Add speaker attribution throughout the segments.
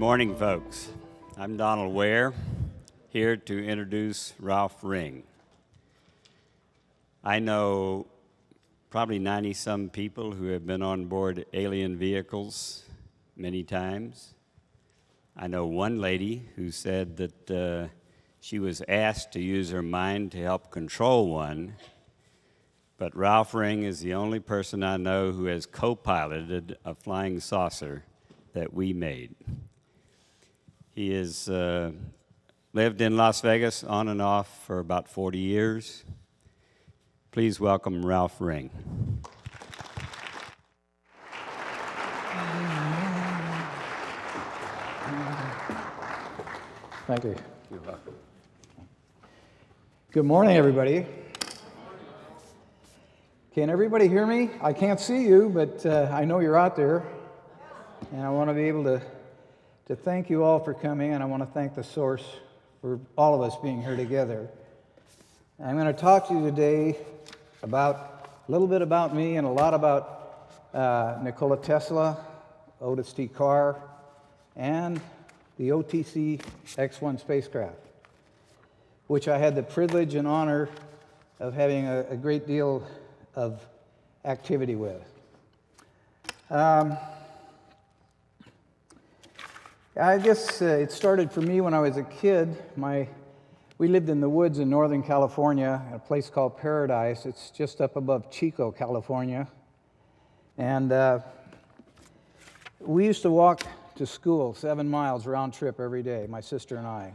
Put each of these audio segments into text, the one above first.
Speaker 1: morning, folks. I'm Donald Ware, here to introduce Ralph Ring. I know probably 90-some people who have been on board alien vehicles many times. I know one lady who said that she was asked to use her mind to help control one, but Ralph Ring is the only person I know who has co-piloted a flying saucer that we made. He has lived in Las Vegas on and off for about 40 years. Please welcome Ralph Ring.
Speaker 2: Thank you. You're welcome. Good morning, everybody. Can everybody hear me? I can't see you, but I know you're out there. And I want to be able to thank you all for coming, and I want to thank the Source for all of us being here together. I'm going to talk to you today about a little bit about me and a lot about Nikola Tesla, Otis T. Carr, and the OTC X-1 spacecraft, which I had the privilege and honor of having a great deal of activity with. I guess it started for me when I was a kid. We lived in the woods in Northern California, at a place called Paradise. It's just up above Chico, California. And we used to walk to school 7 miles round trip every day, my sister and I.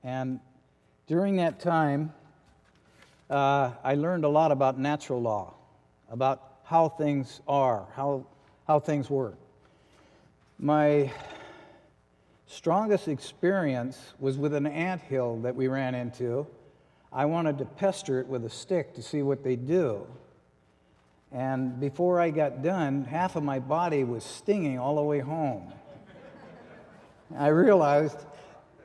Speaker 2: And during that time, I learned a lot about natural law, about how things are, how things work. My strongest experience was with an anthill that we ran into. I wanted to pester it with a stick to see what they do. And before I got done, half of my body was stinging all the way home. I realized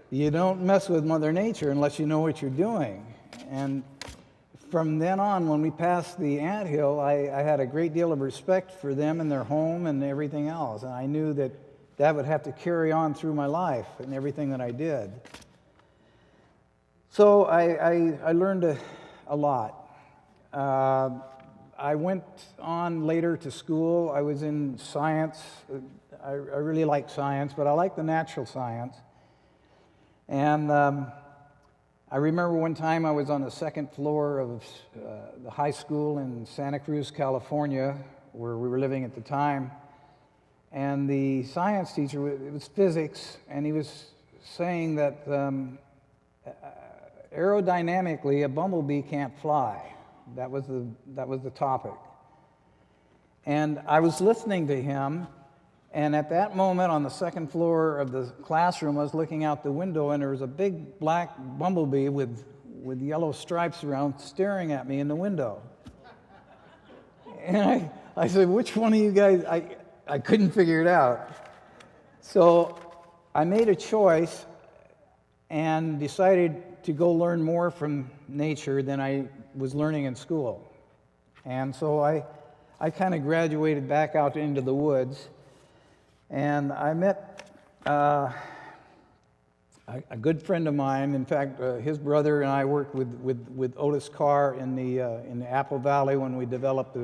Speaker 2: you don't mess with Mother Nature unless you know what you're doing. And from then on, when we passed the anthill, I had a great deal of respect for them and their home and everything else. And I knew that would have to carry on through my life and everything that I did. So I learned a lot. I went on later to school. I was in science. I really like science, but I like the natural science. And I remember one time I was on the second floor of the high school in Santa Cruz, California, where we were living at the time. And the science teacher, it was physics, and he was saying that aerodynamically a bumblebee can't fly. That was the topic. And I was listening to him, and at that moment on the second floor of the classroom, I was looking out the window, and there was a big black bumblebee with yellow stripes around staring at me in the window. And I said, which one of you guys? I couldn't figure it out. So I made a choice and decided to go learn more from nature than I was learning in school. And so I kind of graduated back out into the woods, and I met a good friend of mine. In fact, his brother and I worked with Otis Carr in the Apple Valley when we developed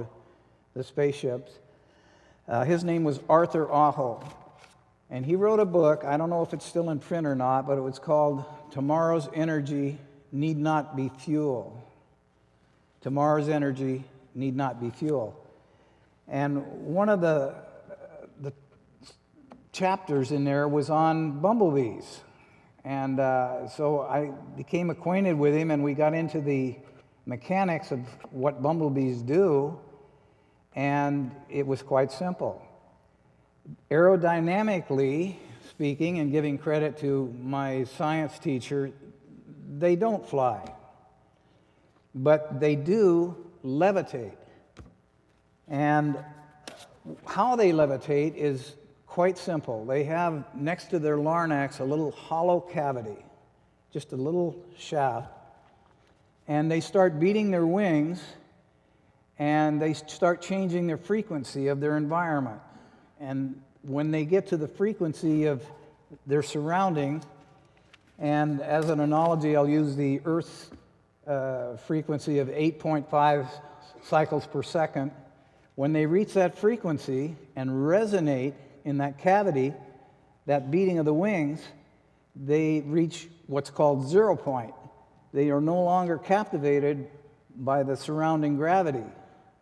Speaker 2: the spaceships. His name was Arthur Aho, and he wrote a book. I don't know if it's still in print or not, but it was called Tomorrow's Energy Need Not Be Fuel. Tomorrow's Energy Need Not Be Fuel. And one of the chapters in there was on bumblebees. And so I became acquainted with him, and we got into the mechanics of what bumblebees do. And it was quite simple. Aerodynamically speaking, and giving credit to my science teacher, they don't fly. But they do levitate. And how they levitate is quite simple. They have next to their larynx a little hollow cavity, just a little shaft. And they start beating their wings, and they start changing their frequency of their environment. And when they get to the frequency of their surrounding. And as an analogy, I'll use the Earth's frequency of 8.5 cycles per second. When they reach that frequency and resonate in that cavity, that beating of the wings, they reach what's called 0 point. They are no longer captivated by the surrounding gravity.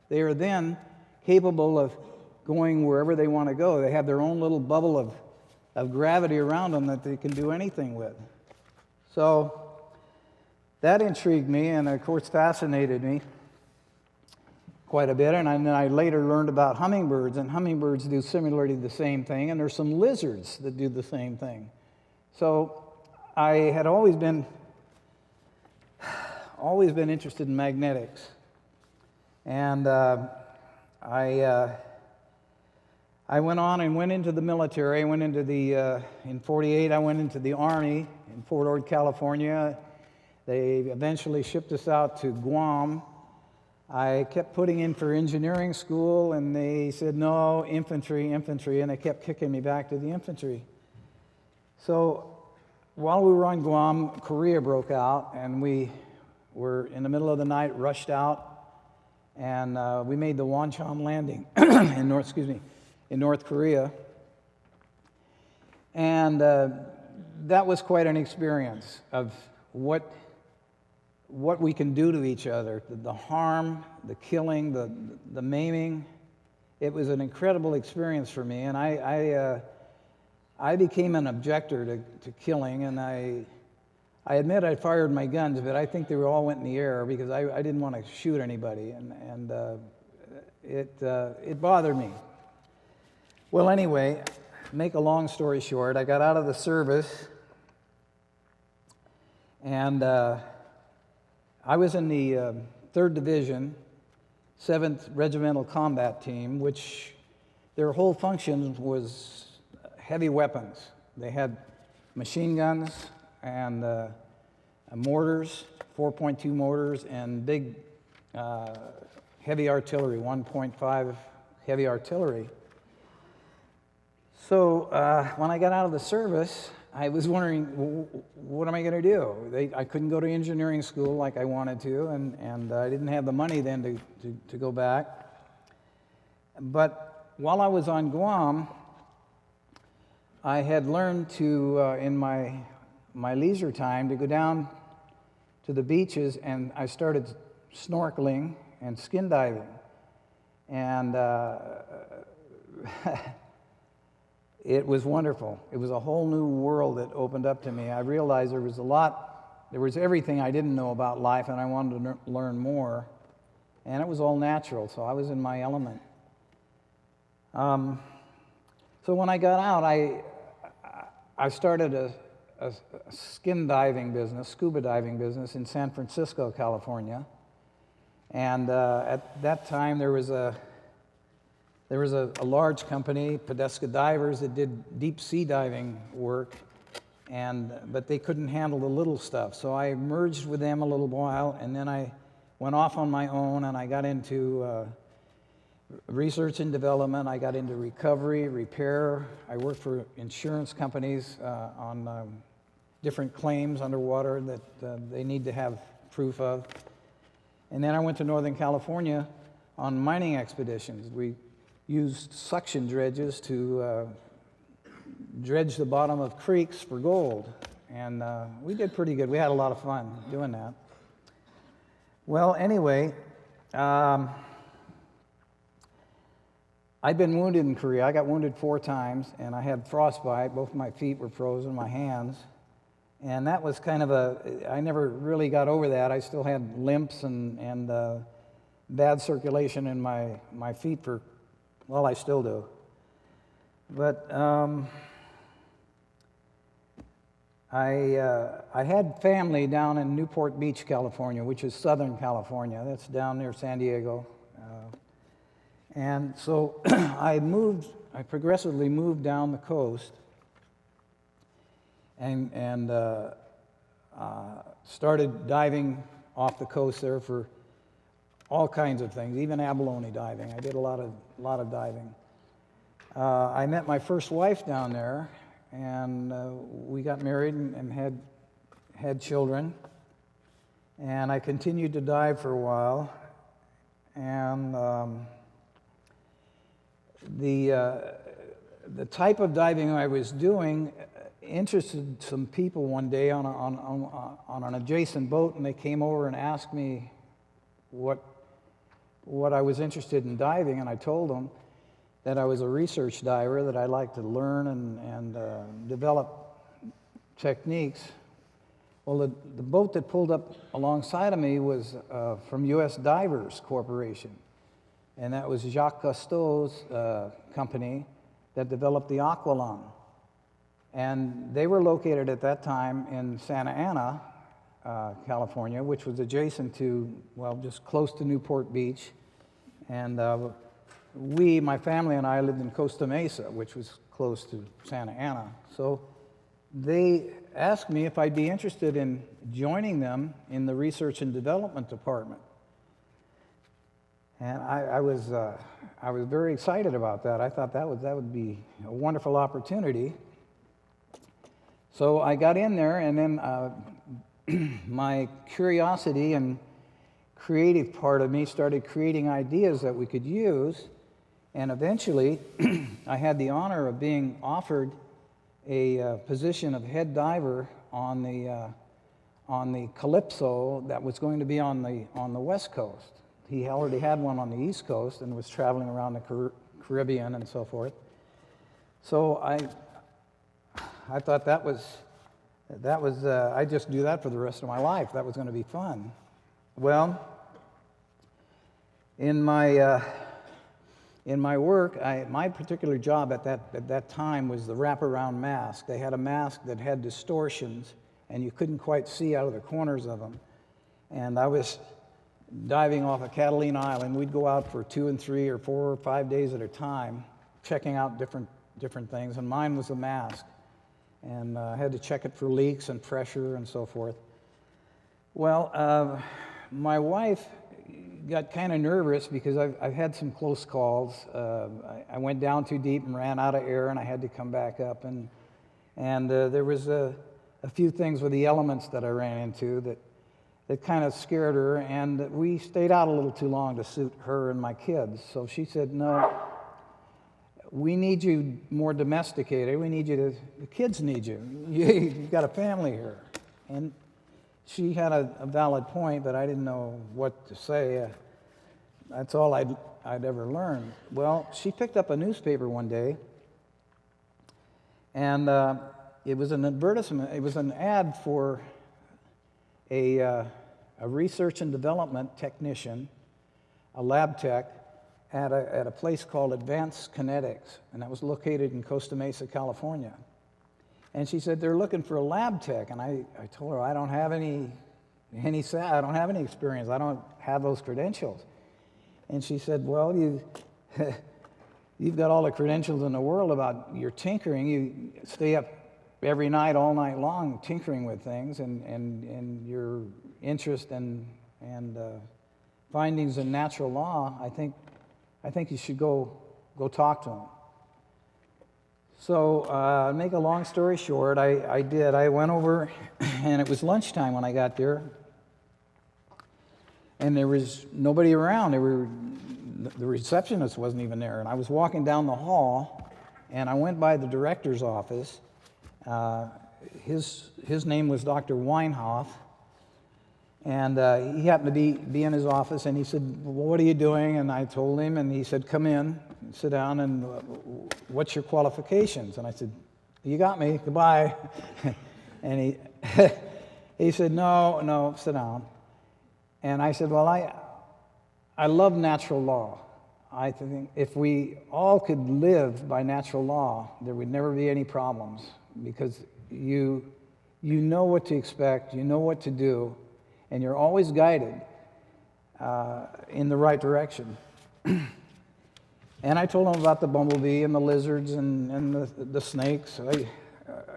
Speaker 2: They are then capable of going wherever they want to go. They have their own little bubble of gravity around them that they can do anything with. So that intrigued me and, of course, fascinated me quite a bit. And then I later learned about hummingbirds, and hummingbirds do similarly the same thing, and there's some lizards that do the same thing. So I had always been interested in magnetics. And I went on and went into the military. I went into in 48, I went into the Army in Fort Ord, California. They eventually shipped us out to Guam. I kept putting in for engineering school, and they said, no, infantry, and they kept kicking me back to the infantry. So while we were on Guam, Korea broke out, and we were in the middle of the night, rushed out, and we made the Woncham landing in North Korea. And that was quite an experience of what we can do to each other, the harm, the killing, the maiming. It was an incredible experience for me, and I became an objector to killing, and I admit I fired my guns, but I think they all went in the air because I didn't want to shoot anybody, and it bothered me. Well, anyway, make a long story short, I got out of the service, and I was in the 3rd Division, 7th Regimental Combat Team, which their whole function was heavy weapons. They had machine guns and mortars, 4.2 mortars, and big heavy artillery, 1.5 heavy artillery. So when I got out of the service, I was wondering, what am I going to do? I couldn't go to engineering school like I wanted to, and I didn't have the money then to go back. But while I was on Guam, I had learned to, in my leisure time, to go down to the beaches, and I started snorkeling and skin diving. And it was wonderful. It was a whole new world that opened up to me. I realized there was everything I didn't know about life, and I wanted to learn more. And it was all natural, so I was in my element. So when I got out, I started a skin diving business, scuba diving business in San Francisco, California. And at that time, there was a large company, Podesta Divers, that did deep sea diving work, but they couldn't handle the little stuff. So I merged with them a little while, and then I went off on my own, and I got into research and development. I got into recovery, repair. I worked for insurance companies on different claims underwater that they need to have proof of. And then I went to Northern California on mining expeditions. We used suction dredges to dredge the bottom of creeks for gold. And we did pretty good. We had a lot of fun doing that. Well, anyway, I'd been wounded in Korea. I got wounded 4 times, and I had frostbite. Both my feet were frozen, my hands. And that was kind of I never really got over that. I still had limps and bad circulation in my feet well, I still do. But I had family down in Newport Beach, California, which is Southern California. That's down near San Diego. And so I progressively moved down the coast and started diving off the coast there for all kinds of things, even abalone diving. I did a lot of diving. I met my first wife down there, and we got married and had children. And I continued to dive for a while, and the type of diving I was doing interested some people one day on an adjacent boat, and they came over and asked me what I was interested in diving, and I told them that I was a research diver, that I like to learn and develop techniques. Well, the boat that pulled up alongside of me was from U.S. Divers Corporation, and that was Jacques Cousteau's company that developed the Aqualung. And they were located at that time in Santa Ana, California, which was adjacent to, well, just close to Newport Beach. And my family and I lived in Costa Mesa, which was close to Santa Ana. So they asked me if I'd be interested in joining them in the research and development department. And I was very excited about that. I thought that would be a wonderful opportunity. So I got in there, and then my curiosity and creative part of me started creating ideas that we could use. And eventually, I had the honor of being offered a position of head diver on the Calypso that was going to be on the West Coast. He already had one on the East Coast and was traveling around the Caribbean and so forth. So I thought that was I'd just do that for the rest of my life. That was going to be fun. Well, in my work, my particular job at that time was the wraparound mask. They had a mask that had distortions, and you couldn't quite see out of the corners of them. And I was diving off of Catalina Island. We'd go out for 2 and 3 or 4 or 5 days at a time, checking out different things. And mine was a mask, and I had to check it for leaks and pressure and so forth. Well, my wife got kind of nervous because I've had some close calls. I went down too deep and ran out of air, and I had to come back up. And there was a few things with the elements that I ran into that kind of scared her, and we stayed out a little too long to suit her and my kids. So she said, "No, we need you more domesticated. The kids need you. You've got a family here." And she had a valid point, but I didn't know what to say. That's all I'd ever learned. Well, she picked up a newspaper one day, and it was an advertisement. It was an ad for a research and development technician, a lab tech, at a place called Advanced Kinetics, and that was located in Costa Mesa, California. And she said, "They're looking for a lab tech." And I told her, I don't have any experience. I don't have those credentials. And she said, "Well, you've got all the credentials in the world about your tinkering. You stay up every night, all night long, tinkering with things, and your interest and findings in natural law. I think you should go talk to them." So, make a long story short, I did. I went over, and it was lunchtime when I got there, and there was nobody around. The receptionist wasn't even there, and I was walking down the hall, and I went by the director's office. His name was Dr. Weinhoff, and he happened to be in his office, and he said, "Well, what are you doing?" And I told him, and he said, "Come in, sit down, and what's your qualifications?" And I said, "You got me, goodbye." And he said, no, sit down. And I said, "Well, I love natural law. I think if we all could live by natural law, there would never be any problems, because you know what to expect, you know what to do, and you're always guided in the right direction." And I told him about the bumblebee and the lizards and the snakes,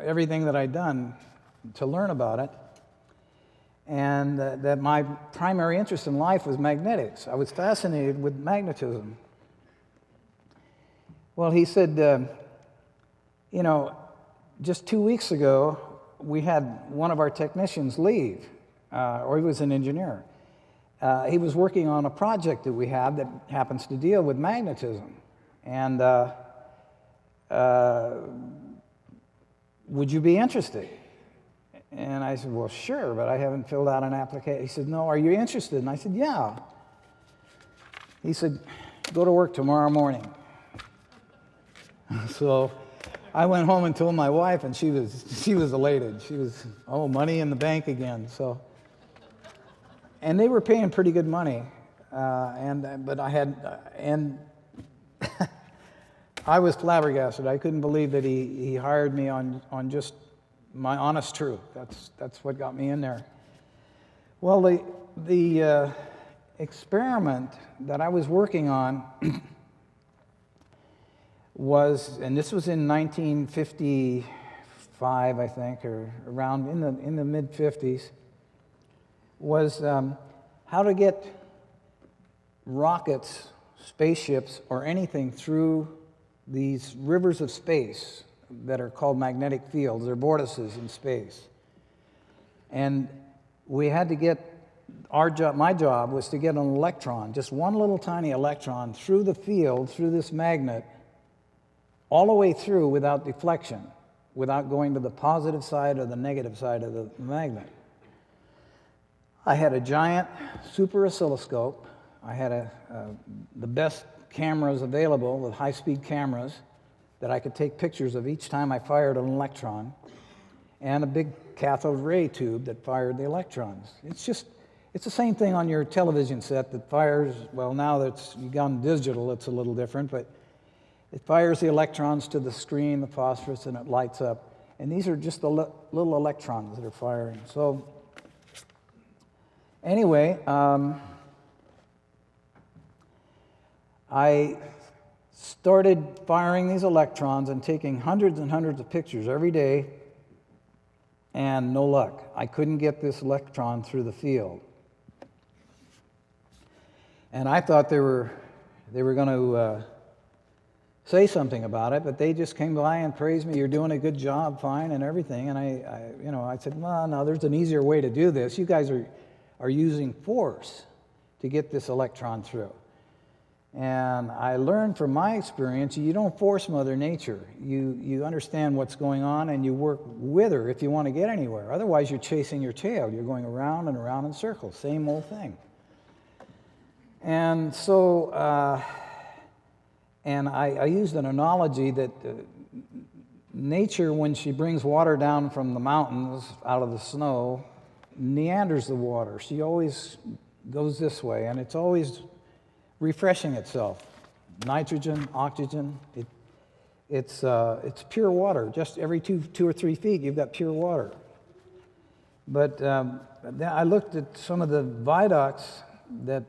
Speaker 2: everything that I'd done to learn about it, and that my primary interest in life was magnetics. I was fascinated with magnetism. Well, he said, just 2 weeks ago, we had one of our technicians leave, or he was an engineer. He was working on a project that we have that happens to deal with magnetism. And would you be interested? And I said, well, sure, but I haven't filled out an application. He said, no, are you interested? And I said, yeah. He said, go to work tomorrow morning. So I went home and told my wife, and she was elated. She was, oh, money in the bank again. So, and they were paying pretty good money, but I was flabbergasted. I couldn't believe that he hired me on just my honest truth. That's what got me in there. Well, the experiment that I was working on was, and this was in 1955, I think, or around in the mid-50s, was how to get rockets, spaceships, or anything through these rivers of space that are called magnetic fields. They're vortices in space. And we had to get, my job was to get an electron, just one little tiny electron, through the field, through this magnet, all the way through without deflection, without going to the positive side or the negative side of the magnet. I had a giant super oscilloscope. I had the best cameras available with high-speed cameras that I could take pictures of each time I fired an electron, and a big cathode ray tube that fired the electrons. It's the same thing on your television set that fires, well, now that you've gone digital, it's a little different, but it fires the electrons to the screen, the phosphorus, and it lights up. And these are just the little electrons that are firing. So anyway, I started firing these electrons and taking hundreds and hundreds of pictures every day, and no luck. I couldn't get this electron through the field. And I thought they were going to say something about it, but they just came by and praised me. You're doing a good job, fine, and everything. And I said, well, no, there's an easier way to do this. You guys are using force to get this electron through. And I learned from my experience, you don't force Mother Nature. You understand what's going on, and you work with her if you want to get anywhere. Otherwise, you're chasing your tail. You're going around and around in circles, same old thing. And so, I used an analogy that nature, when she brings water down from the mountains out of the snow, meanders the water. She always goes this way, and it's always refreshing itself. Nitrogen, oxygen, it's pure water. Just every two or 3 feet, you've got pure water. But then I looked at some of the viaducts that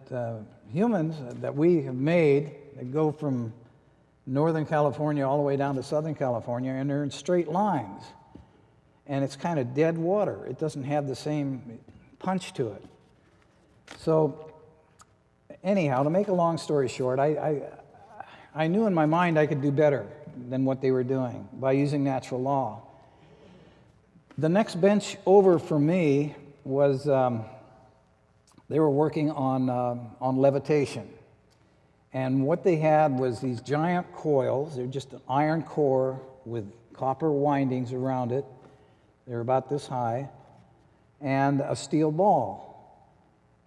Speaker 2: humans that we have made that go from Northern California all the way down to Southern California, and they're in straight lines. And it's kind of dead water. It doesn't have the same punch to it. So anyhow, to make a long story short, I knew in my mind I could do better than what they were doing by using natural law. The next bench over for me was they were working on levitation. And what they had was these giant coils. They're just an iron core with copper windings around it. They're about this high, and a steel ball.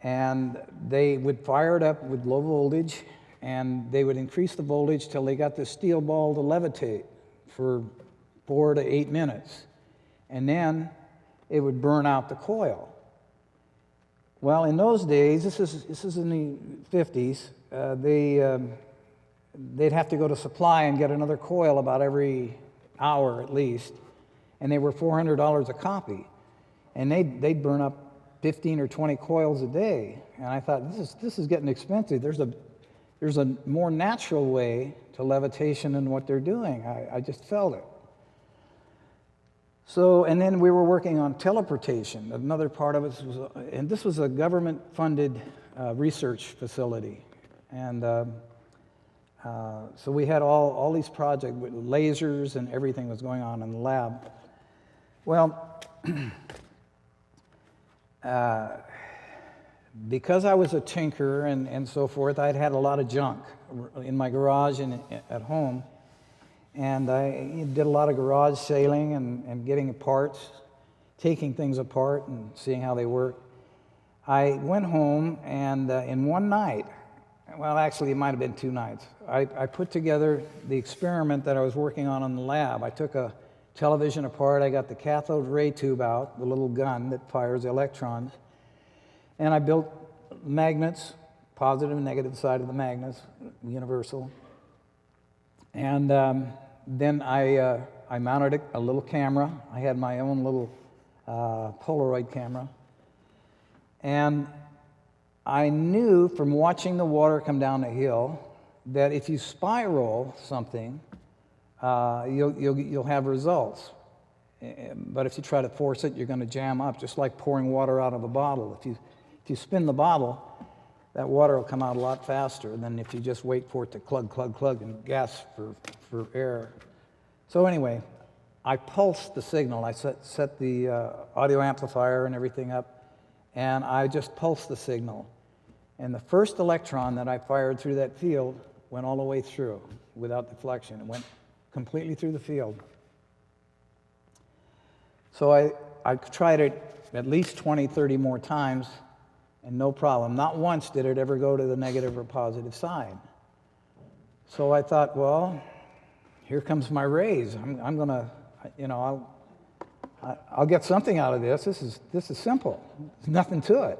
Speaker 2: And they would fire it up with low voltage, and they would increase the voltage till they got the steel ball to levitate for 4 to 8 minutes. And then it would burn out the coil. Well, in those days, this is in the 50s, they'd have to go to supply and get another coil about every hour at least, and they were $400 a copy. And they'd burn up 15 or 20 coils a day. And I thought, this is getting expensive. There's a more natural way to levitation than what they're doing. I just felt it. So, and then we were working on teleportation. Another part of it was, and this was a government-funded research facility. And so we had all these projects with lasers, and everything was going on in the lab. Well, because I was a tinker and so forth, I'd had a lot of junk in my garage and at home. And I did a lot of garage sailing and getting parts, taking things apart and seeing how they work. I went home and in one night, well, actually it might have been 2 nights, I put together the experiment that I was working on in the lab. I took a television apart, I got the cathode ray tube out, the little gun that fires electrons, and I built magnets, positive and negative side of the magnets, universal. And then I mounted a little camera. I had my own little Polaroid camera. And I knew from watching the water come down the hill that if you spiral something, you'll have results. But if you try to force it, you're going to jam up, just like pouring water out of a bottle. If you spin the bottle, that water will come out a lot faster than if you just wait for it to clug, and gasp for air. So anyway, I pulsed the signal. I set the audio amplifier and everything up, and I just pulsed the signal. And the first electron that I fired through that field went all the way through without deflection. It went completely through the field. So I tried it at least 20, 30 more times, and no problem. Not once did it ever go to the negative or positive side. So I thought, well, here comes my raise. I'm gonna, I'll get something out of this. This is simple. There's nothing to it.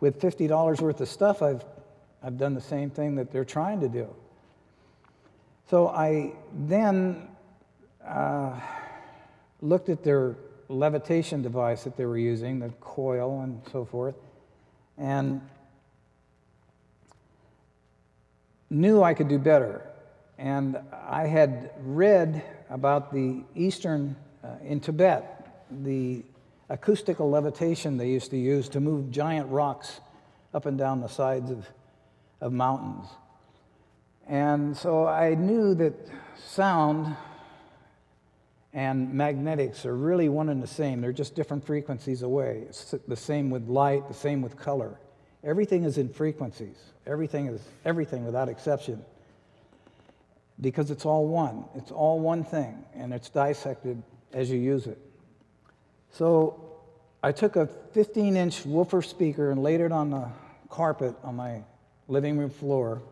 Speaker 2: With $50 worth of stuff, I've done the same thing that they're trying to do. So I then looked at their levitation device that they were using, the coil and so forth, and knew I could do better. And I had read about the Eastern, in Tibet, the acoustical levitation they used to use to move giant rocks up and down the sides of mountains. And so I knew that sound and magnetics are really one and the same. They're just different frequencies away. It's the same with light, the same with color. Everything is in frequencies. Everything is everything without exception. Because it's all one. It's all one thing, and it's dissected as you use it. So I took a 15-inch woofer speaker and laid it on the carpet on my living room floor.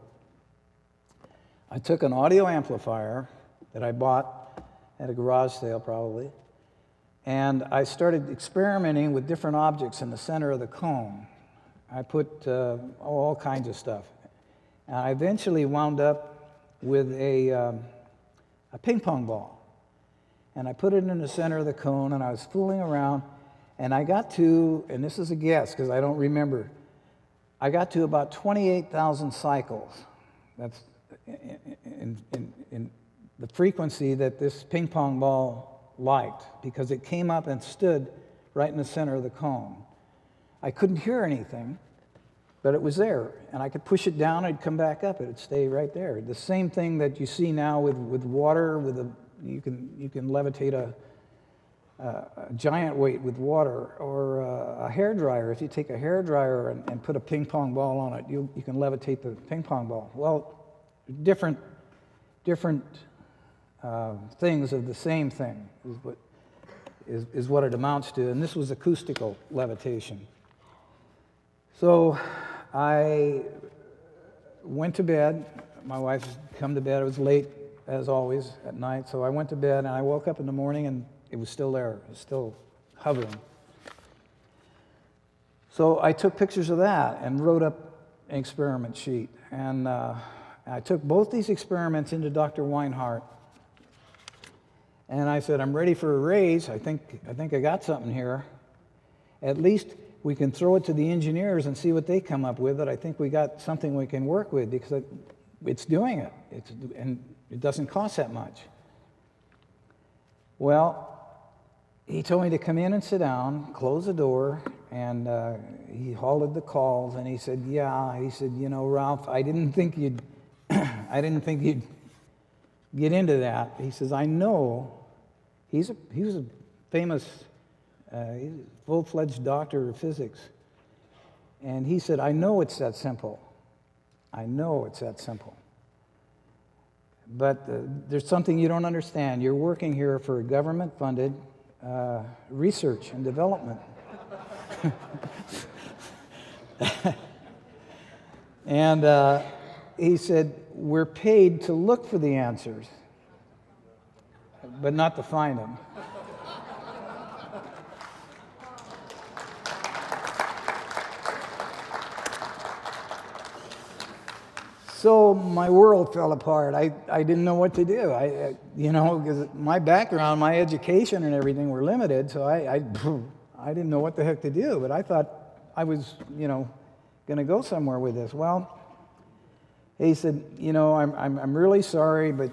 Speaker 2: I took an audio amplifier that I bought at a garage sale probably, and I started experimenting with different objects in the center of the cone. I put all kinds of stuff. And I eventually wound up with a ping pong ball. And I put it in the center of the cone, and I was fooling around, and I got to, and this is a guess because I don't remember, I got to about 28,000 cycles. That's in the frequency that this ping pong ball liked, because it came up and stood right in the center of the cone. I couldn't hear anything, but it was there, and I could push it down, it'd come back up, it'd stay right there. The same thing that you see now with water, you can levitate a giant weight with water, or a hairdryer. If you take a hairdryer and put a ping pong ball on it, you can levitate the ping pong ball. Well, different things of the same thing is what it amounts to, and this was acoustical levitation. So I went to bed. My wife had come to bed. It was late, as always, at night. So I went to bed, and I woke up in the morning, and it was still there. It was still hovering. So I took pictures of that and wrote up an experiment sheet. And I took both these experiments into Dr. Weinhardt, and I said, I'm ready for a raise. I think I got something here. At least we can throw it to the engineers and see what they come up with, but I think we got something we can work with, because it's doing it. And it doesn't cost that much. Well, he told me to come in and sit down, close the door, and he halted the calls, and he said, yeah, he said, Ralph, I didn't think you'd get into that. He says, I know. He was a famous He's a full-fledged doctor of physics. And he said, I know it's that simple. I know it's that simple. But there's something you don't understand. You're working here for government-funded research and development. And he said, we're paid to look for the answers, but not to find them. So my world fell apart. I didn't know what to do. Because my background, my education and everything were limited, so I didn't know what the heck to do. But I thought I was, going to go somewhere with this. Well, he said, I'm really sorry, but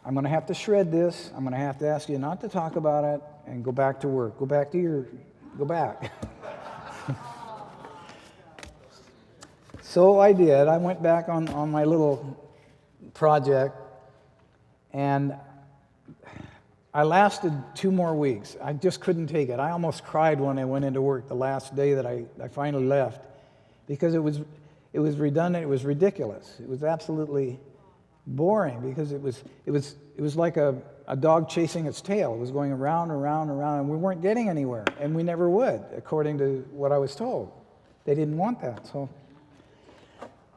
Speaker 2: I'm going to have to shred this. I'm going to have to ask you not to talk about it and go back to work. Go back. So I did. I went back on my little project, and I lasted 2 more weeks. I just couldn't take it. I almost cried when I went into work the last day that I finally left, because it was redundant. It was ridiculous. It was absolutely boring, because it was like a dog chasing its tail. It was going around and around and around, and we weren't getting anywhere, and we never would, according to what I was told. They didn't want that,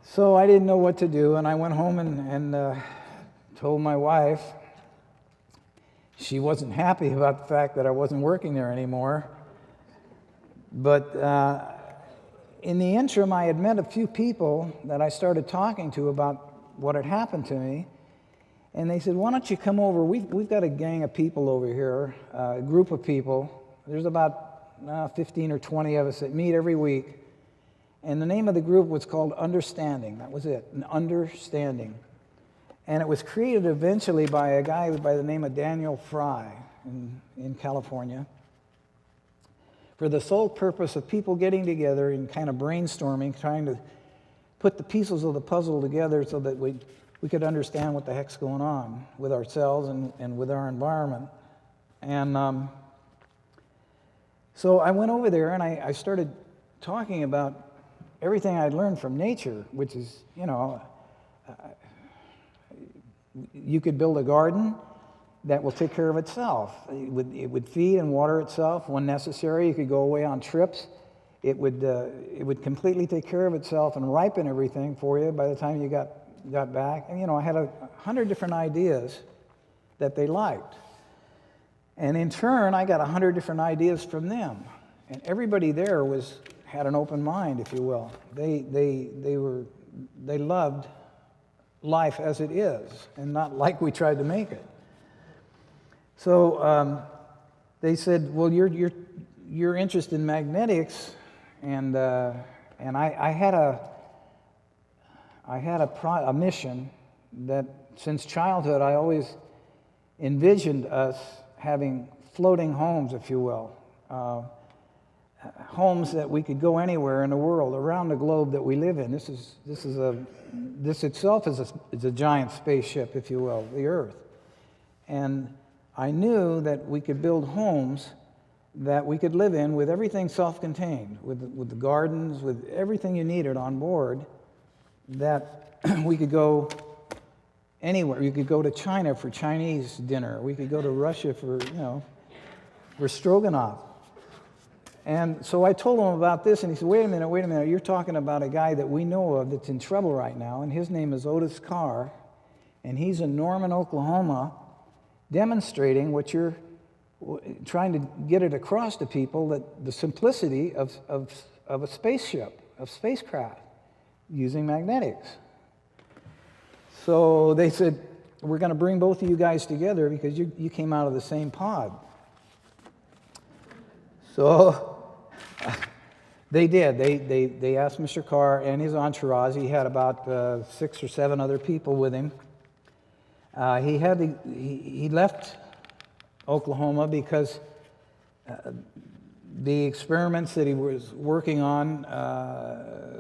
Speaker 2: So I didn't know what to do, and I went home and told my wife. She wasn't happy about the fact that I wasn't working there anymore. But in the interim, I had met a few people that I started talking to about what had happened to me. And they said, why don't you come over? We've got a gang of people over here, a group of people. There's about 15 or 20 of us that meet every week. And the name of the group was called Understanding. That was it, an Understanding. And it was created eventually by a guy by the name of Daniel Fry in California, for the sole purpose of people getting together and kind of brainstorming, trying to put the pieces of the puzzle together so that we could understand what the heck's going on with ourselves and with our environment. And so I went over there and I started talking about everything I'd learned from nature, which is, you could build a garden that will take care of itself. It would feed and water itself when necessary. You could go away on trips. It would completely take care of itself and ripen everything for you by the time you got back. And I had 100 different ideas that they liked. And in turn, I got 100 different ideas from them. And everybody there had an open mind, if you will. They loved life as it is, and not like we tried to make it. So they said, "Well, you're interested in magnetics," and I had a mission that since childhood I always envisioned us having floating homes, if you will. Homes that we could go anywhere in the world, around the globe that we live in. This itself is a giant spaceship, if you will, the Earth. And I knew that we could build homes that we could live in with everything self-contained, with the gardens, with everything you needed on board, that we could go anywhere. You could go to China for Chinese dinner. We could go to Russia for stroganoff. And so I told him about this, and he said, wait a minute, you're talking about a guy that we know of that's in trouble right now, and his name is Otis Carr, and he's in Norman, Oklahoma, demonstrating what you're trying to get it across to people, that the simplicity of a spaceship, of spacecraft, using magnetics. So they said, we're going to bring both of you guys together because you came out of the same pod. So they did. They asked Mr. Carr and his entourage. He had about 6 or 7 other people with him. He left Oklahoma because the experiments that he was working on,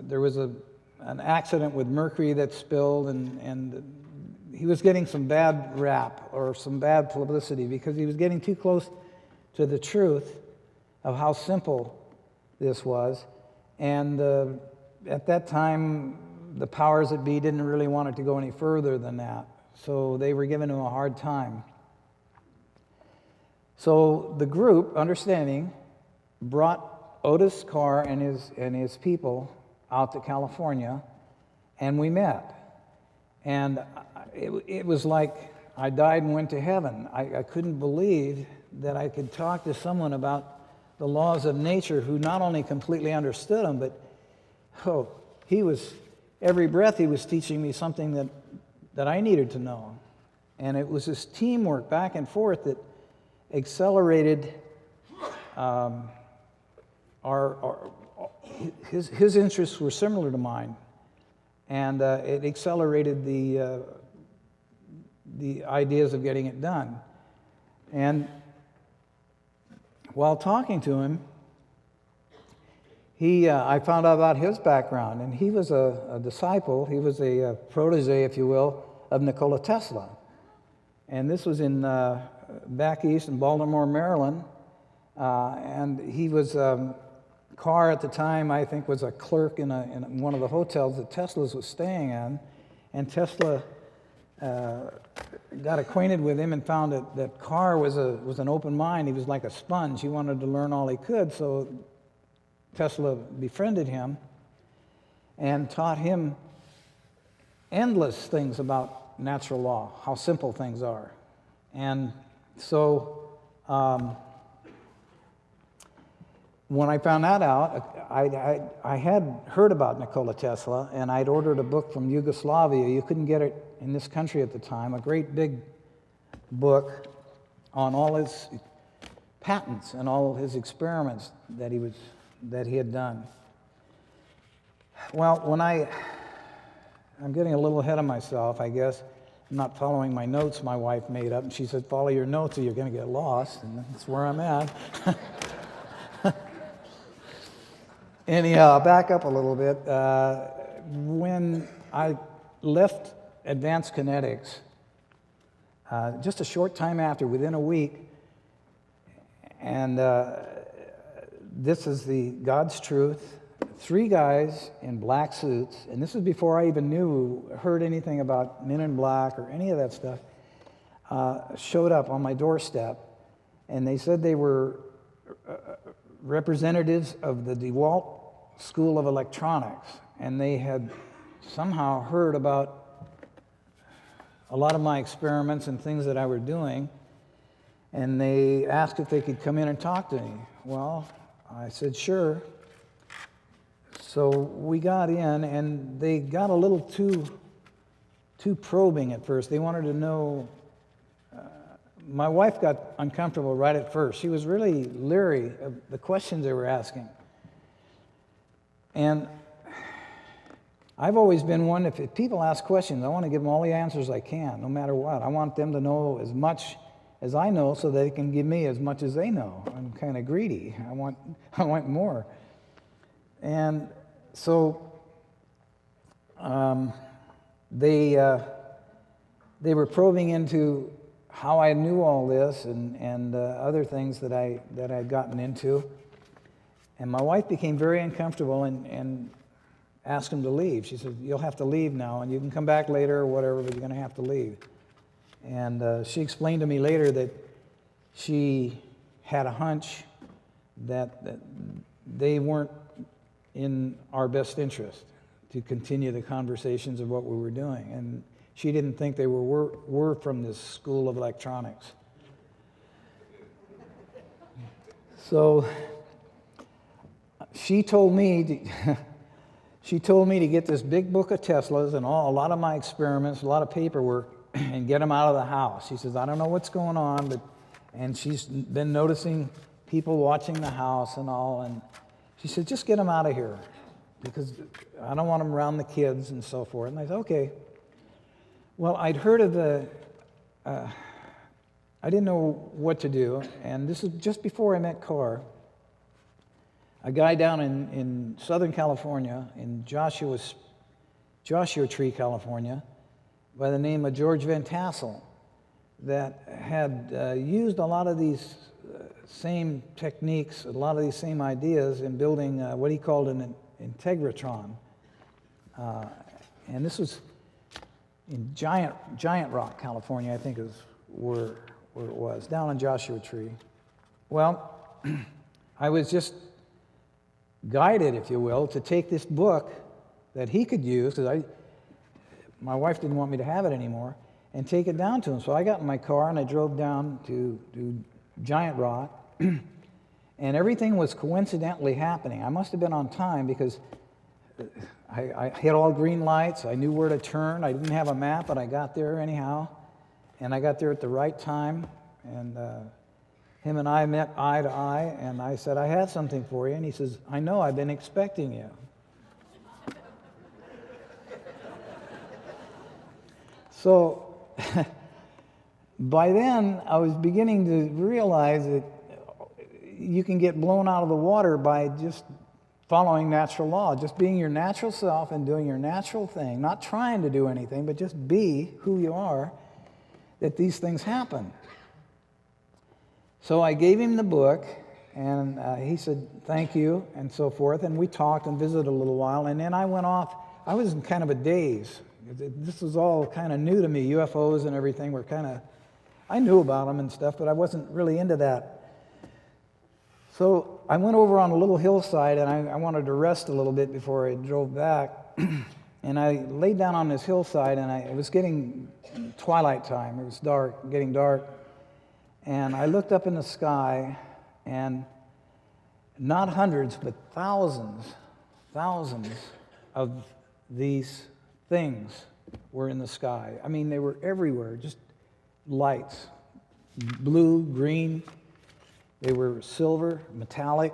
Speaker 2: there was an accident with mercury that spilled, and he was getting some bad rap or some bad publicity because he was getting too close to the truth. of how simple this was. And at that time, the powers that be didn't really want it to go any further than that. So they were giving him a hard time. So the group, understanding, brought Otis Carr and his people out to California, and we met. And it was like I died and went to heaven. I couldn't believe that I could talk to someone about the laws of nature who not only completely understood them, but every breath he was teaching me something that I needed to know. And it was this teamwork back and forth that accelerated his interests were similar to mine, and it accelerated the ideas of getting it done. And while talking to him, I found out about his background, and he was a disciple. He was a protege, if you will, of Nikola Tesla. And this was in back east in Baltimore, Maryland. And he was, Carr at the time, I think, was a clerk in one of the hotels that Tesla's was staying in. And Tesla got acquainted with him and found that Carr was an open mind. He was like a sponge. He wanted to learn all he could, so Tesla befriended him and taught him endless things about natural law, how simple things are. And so when I found that out, I had heard about Nikola Tesla, and I'd ordered a book from Yugoslavia. You couldn't get it in this country at the time, a great big book on all his patents and all his experiments that he had done. Well, I'm getting a little ahead of myself, I guess. I'm not following my notes my wife made up, and she said, follow your notes or you're going to get lost, and that's where I'm at. Anyhow, I'll back up a little bit. When I left Advanced Kinetics, just a short time after, within a week, and this is the God's truth, 3 guys in black suits, and this is before I even heard anything about Men in Black or any of that stuff, showed up on my doorstep, and they said they were representatives of the DeWalt School of Electronics, and they had somehow heard about a lot of my experiments and things that I were doing, and they asked if they could come in and talk to me. Well, I said, sure. So we got in, and they got a little too probing at first. They wanted to know. My wife got uncomfortable right at first. She was really leery of the questions they were asking. And I've always been one, if people ask questions, I want to give them all the answers I can, no matter what. I want them to know as much as I know so they can give me as much as they know. I'm kind of greedy. I want more. And so they were probing into how I knew all this and other things that I'd gotten into. And my wife became very uncomfortable and asked him to leave. She said, you'll have to leave now, and you can come back later or whatever, but you're going to have to leave. And she explained to me later that she had a hunch that they weren't in our best interest to continue the conversations of what we were doing. And she didn't think they were from this school of electronics. So she told me to get this big book of Teslas and a lot of my experiments, a lot of paperwork, and get them out of the house. She says, I don't know what's going on, and she's been noticing people watching the house and all, and she said, just get them out of here, because I don't want them around the kids and so forth. And I said, okay. Well, I'd heard of I didn't know what to do, and this is just before I met Carr. A guy down in Southern California, in Joshua Tree, California, by the name of George Van Tassel, that had used a lot of these same techniques, a lot of these same ideas in building what he called an integratron. And this was in Giant Rock, California, I think is where it was, down in Joshua Tree. Well, I was just guided, if you will, to take this book that he could use, because my wife didn't want me to have it anymore, and take it down to him. So I got in my car and I drove down to Giant Rock, and everything was coincidentally happening. I must have been on time because I hit all green lights. I knew where to turn. I didn't have a map, but I got there anyhow, and I got there at the right time, and him and I met eye to eye, and I said, I have something for you, and he says, I know, I've been expecting you. So by then, I was beginning to realize that you can get blown out of the water by just following natural law, just being your natural self and doing your natural thing, not trying to do anything, but just be who you are, that these things happen. So I gave him the book, and he said, thank you, and so forth, and we talked and visited a little while, and then I went off. I was in kind of a daze. This was all kind of new to me. UFOs and everything were kind of, I knew about them and stuff, but I wasn't really into that. So I went over on a little hillside, and I wanted to rest a little bit before I drove back. And I laid down on this hillside, and it was getting twilight time. It was dark, getting dark. And I looked up in the sky, and not hundreds, but thousands of these things were in the sky. I mean, they were everywhere, just lights, blue, green. They were silver, metallic,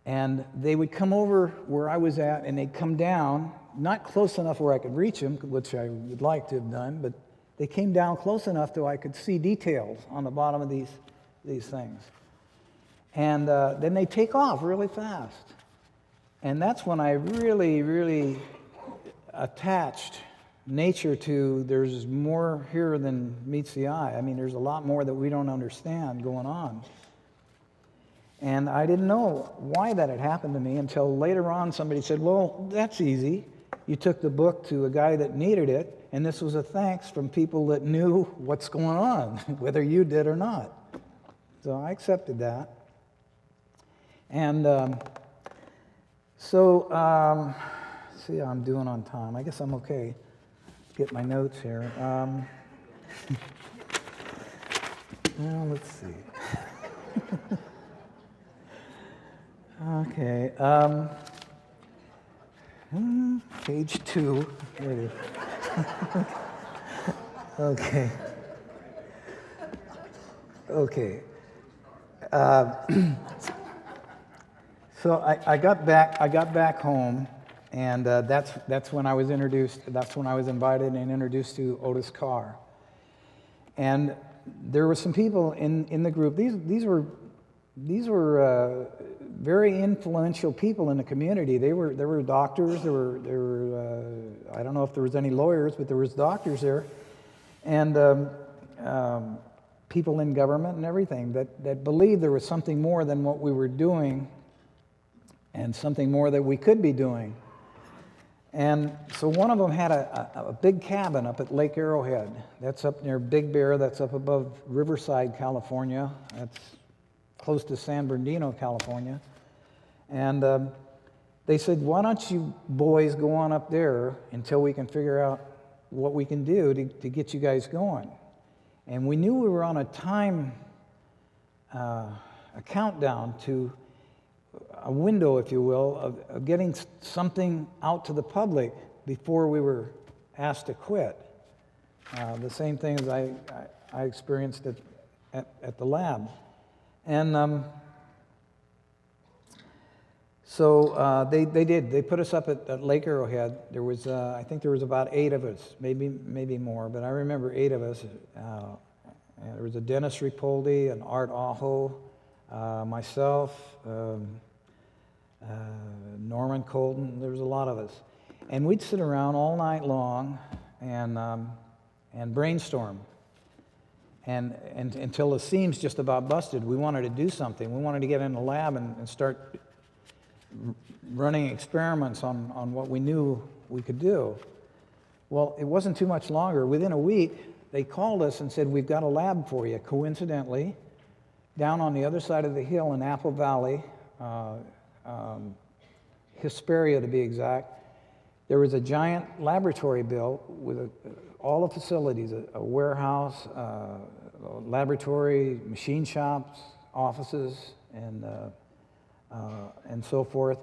Speaker 2: and they would come over where I was at, and they'd come down, not close enough where I could reach them, which I would like to have done, but they came down close enough so I could see details on the bottom of these things. And then they take off really fast. And that's when I really, really attached nature to there's more here than meets the eye. I mean, there's a lot more that we don't understand going on. And I didn't know why that had happened to me until later on somebody said, well, that's easy. You took the book to a guy that needed it, and this was a thanks from people that knew what's going on, whether you did or not. So I accepted that. And see how I'm doing on time. I guess I'm okay. Get my notes here. Well, let's see. Okay. Page 2. There it is. Okay. Okay. So I got back home, and that's when I was introduced. That's when I was invited and introduced to Otis Carr. And there were some people in the group. These were very influential people in the community. There were doctors. There were I don't know if there was any lawyers, but there was doctors there, and people in government and everything that believed there was something more than what we were doing, and something more that we could be doing. And so one of them had a big cabin up at Lake Arrowhead. That's up near Big Bear. That's up above Riverside, California. That's close to San Bernardino, California. And they said, why don't you boys go on up there until we can figure out what we can do to get you guys going. And we knew we were on a time, a countdown to a window, if you will, of getting something out to the public before we were asked to quit. The same thing as I experienced at the lab. And so they did. They put us up at Lake Arrowhead. There was, I think there was about 8 of us, maybe more, but I remember 8 of us. There was a Dennis Ripoldi, an Art Aho, myself, Norman Colton. There was a lot of us. And we'd sit around all night long and brainstorm. And until the seams just about busted, we wanted to do something. We wanted to get in the lab and start running experiments on what we knew we could do. Well, it wasn't too much longer. Within a week, they called us and said, we've got a lab for you. Coincidentally, down on the other side of the hill in Apple Valley, Hesperia to be exact, there was a giant laboratory built with all the facilities, a warehouse, a laboratory, machine shops, offices, and so forth,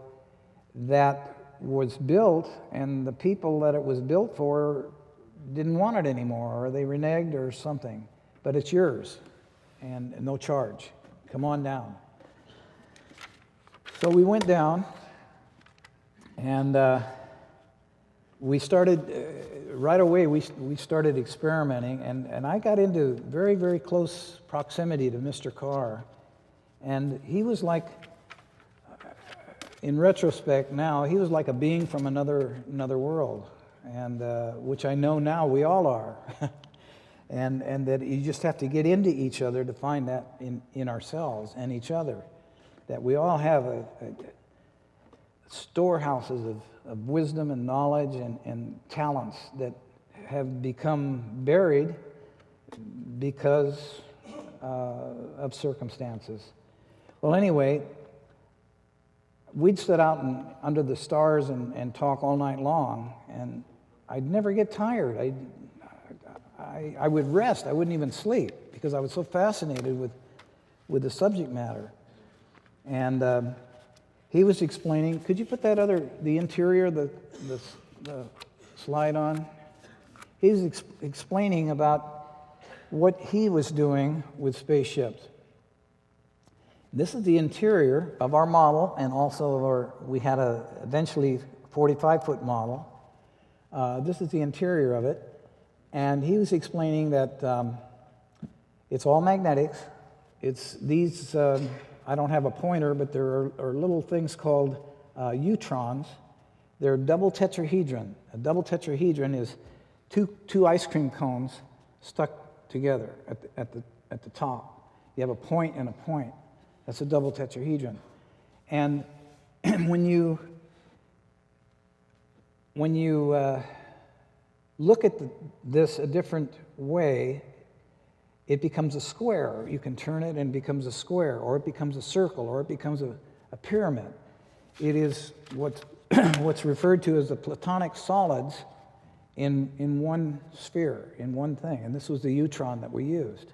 Speaker 2: that was built, and the people that it was built for didn't want it anymore, or they reneged or something. But it's yours, and no charge. Come on down. So we went down, and we started, right away, we started experimenting, and I got into very, very close proximity to Mr. Carr. And he was like, in retrospect now, he was like a being from another world, and which I know now we all are. and that you just have to get into each other to find that in ourselves and each other. That we all have storehouses of wisdom and knowledge and talents that have become buried because of circumstances. Well, anyway, we'd sit out under the stars and talk all night long, and I'd never get tired. I would rest. I wouldn't even sleep because I was so fascinated with the subject matter. And he was explaining. Could you put the interior, the slide on? He was explaining about what he was doing with spaceships. This is the interior of our model, and also we had a eventually 45-foot model. This is the interior of it, and he was explaining that it's all magnetics. It's these. I don't have a pointer, but there are little things called neutrons. They're double tetrahedron. A double tetrahedron is two ice cream cones stuck together at the top. You have a point and a point. That's a double tetrahedron. And when you look at this a different way, it becomes a square. You can turn it and it becomes a square, or it becomes a circle, or it becomes a pyramid. It is what's referred to as the platonic solids in one sphere, in one thing. And this was the neutron that we used.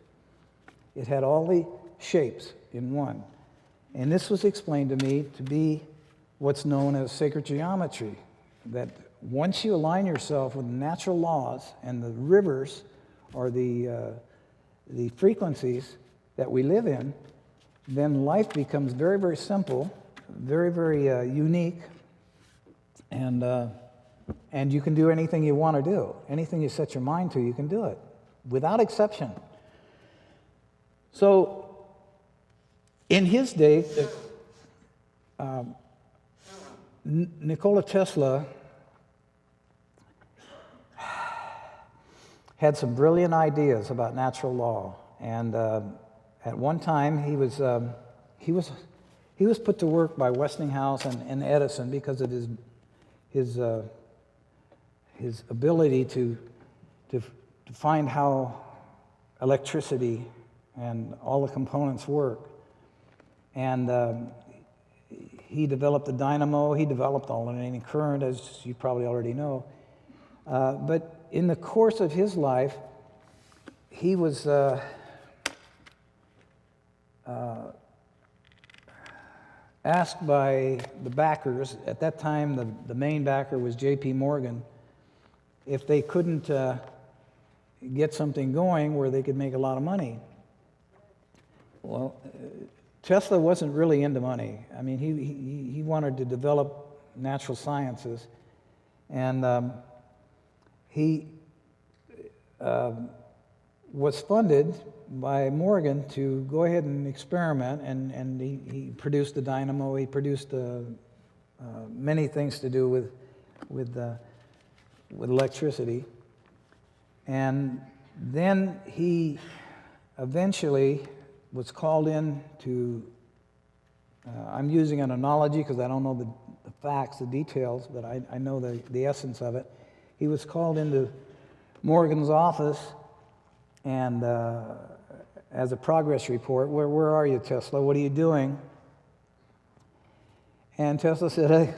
Speaker 2: It had all the shapes in one. And this was explained to me to be what's known as sacred geometry, that once you align yourself with natural laws and the rivers or the frequencies that we live in, then life becomes very, very simple, very, very unique, and you can do anything you want to do. Anything you set your mind to, you can do it, without exception. So, in his day, Nikola Tesla had some brilliant ideas about natural law, and at one time he was put to work by Westinghouse and Edison because of his ability to find how electricity and all the components work. And he developed the dynamo. He developed alternating current, as you probably already know. But in the course of his life, he was asked by the backers. At that time, the main backer was J.P. Morgan, if they couldn't get something going where they could make a lot of money. Well, Tesla wasn't really into money. I mean, he wanted to develop natural sciences, and he was funded by Morgan to go ahead and experiment, and he produced the dynamo. He produced many things to do with electricity, and then he eventually was called in to, I'm using an analogy because I don't know the facts, the details, but I know the essence of it. He was called into Morgan's office and as a progress report, where are you, Tesla? What are you doing? And Tesla said, hey,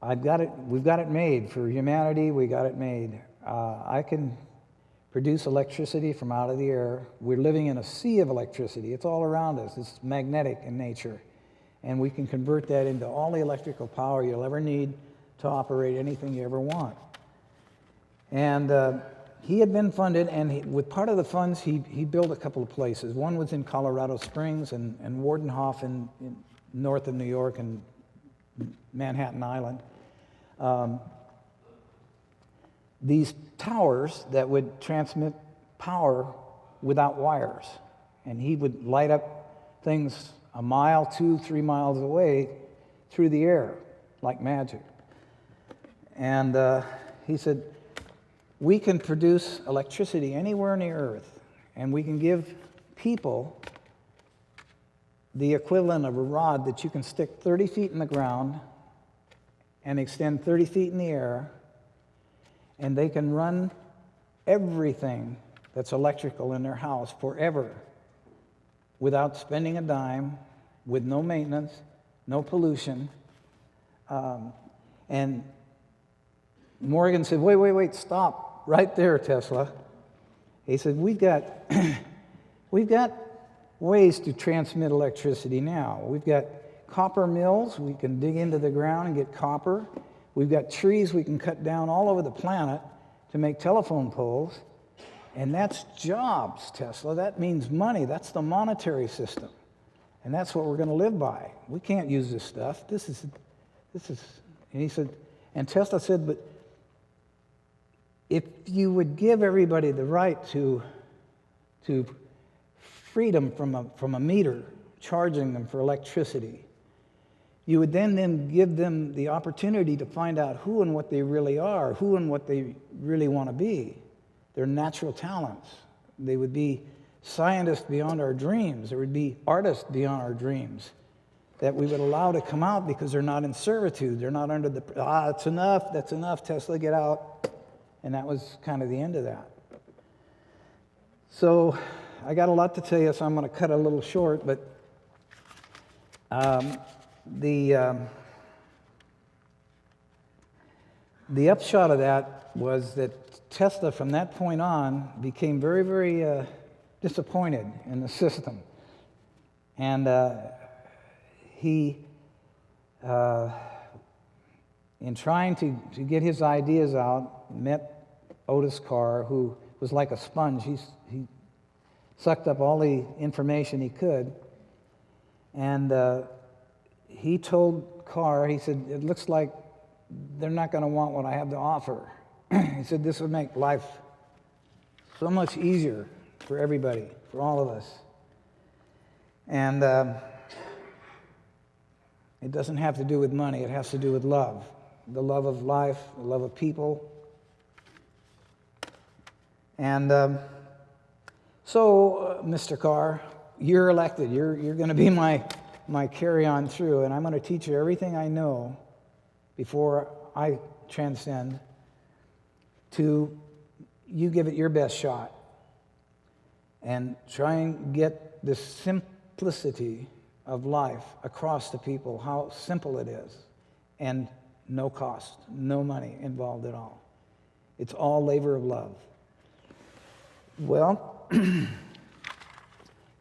Speaker 2: I've got it, we've got it made for humanity, we got it made. I can produce electricity from out of the air. We're living in a sea of electricity. It's all around us. It's magnetic in nature. And we can convert that into all the electrical power you'll ever need to operate anything you ever want. And he had been funded, and with part of the funds, he built a couple of places. One was in Colorado Springs and Wardenhof in north of New York and Manhattan Island. These towers that would transmit power without wires. And he would light up things a mile, 2-3 miles away through the air like magic. And he said, we can produce electricity anywhere on the earth, and we can give people the equivalent of a rod that you can stick 30 feet in the ground and extend 30 feet in the air, and they can run everything that's electrical in their house forever without spending a dime, with no maintenance, no pollution. And Morgan said, wait, stop right there, Tesla. He said, we've got ways to transmit electricity now. We've got copper mills. We can dig into the ground and get copper. We've got trees we can cut down all over the planet to make telephone poles. And that's jobs, Tesla. That means money. That's the monetary system. And that's what we're going to live by. We can't use this stuff. This is, and he said, and Tesla said, but if you would give everybody the right to freedom from a meter charging them for electricity, you would then give them the opportunity to find out who and what they really are, who and what they really want to be, their natural talents. They would be scientists beyond our dreams. There would be artists beyond our dreams that we would allow to come out because they're not in servitude. They're not under the, it's enough, that's enough, Tesla, get out. And that was kind of the end of that. So I got a lot to tell you, so I'm going to cut it a little short, but the upshot of that was that Tesla, from that point on, became very, very disappointed in the system. And he, in trying to get his ideas out, met Otis Carr, who was like a sponge. He sucked up all the information he could. And he told Carr, he said, it looks like they're not going to want what I have to offer. He said, this would make life so much easier for everybody, for all of us. And it doesn't have to do with money. It has to do with love. The love of life, the love of people. And so, Mr. Carr, you're elected. You're going to be my carry-on through, and I'm going to teach you everything I know before I transcend to you give it your best shot and try and get the simplicity of life across to people, how simple it is, and no cost, no money involved at all. It's all labor of love. Well,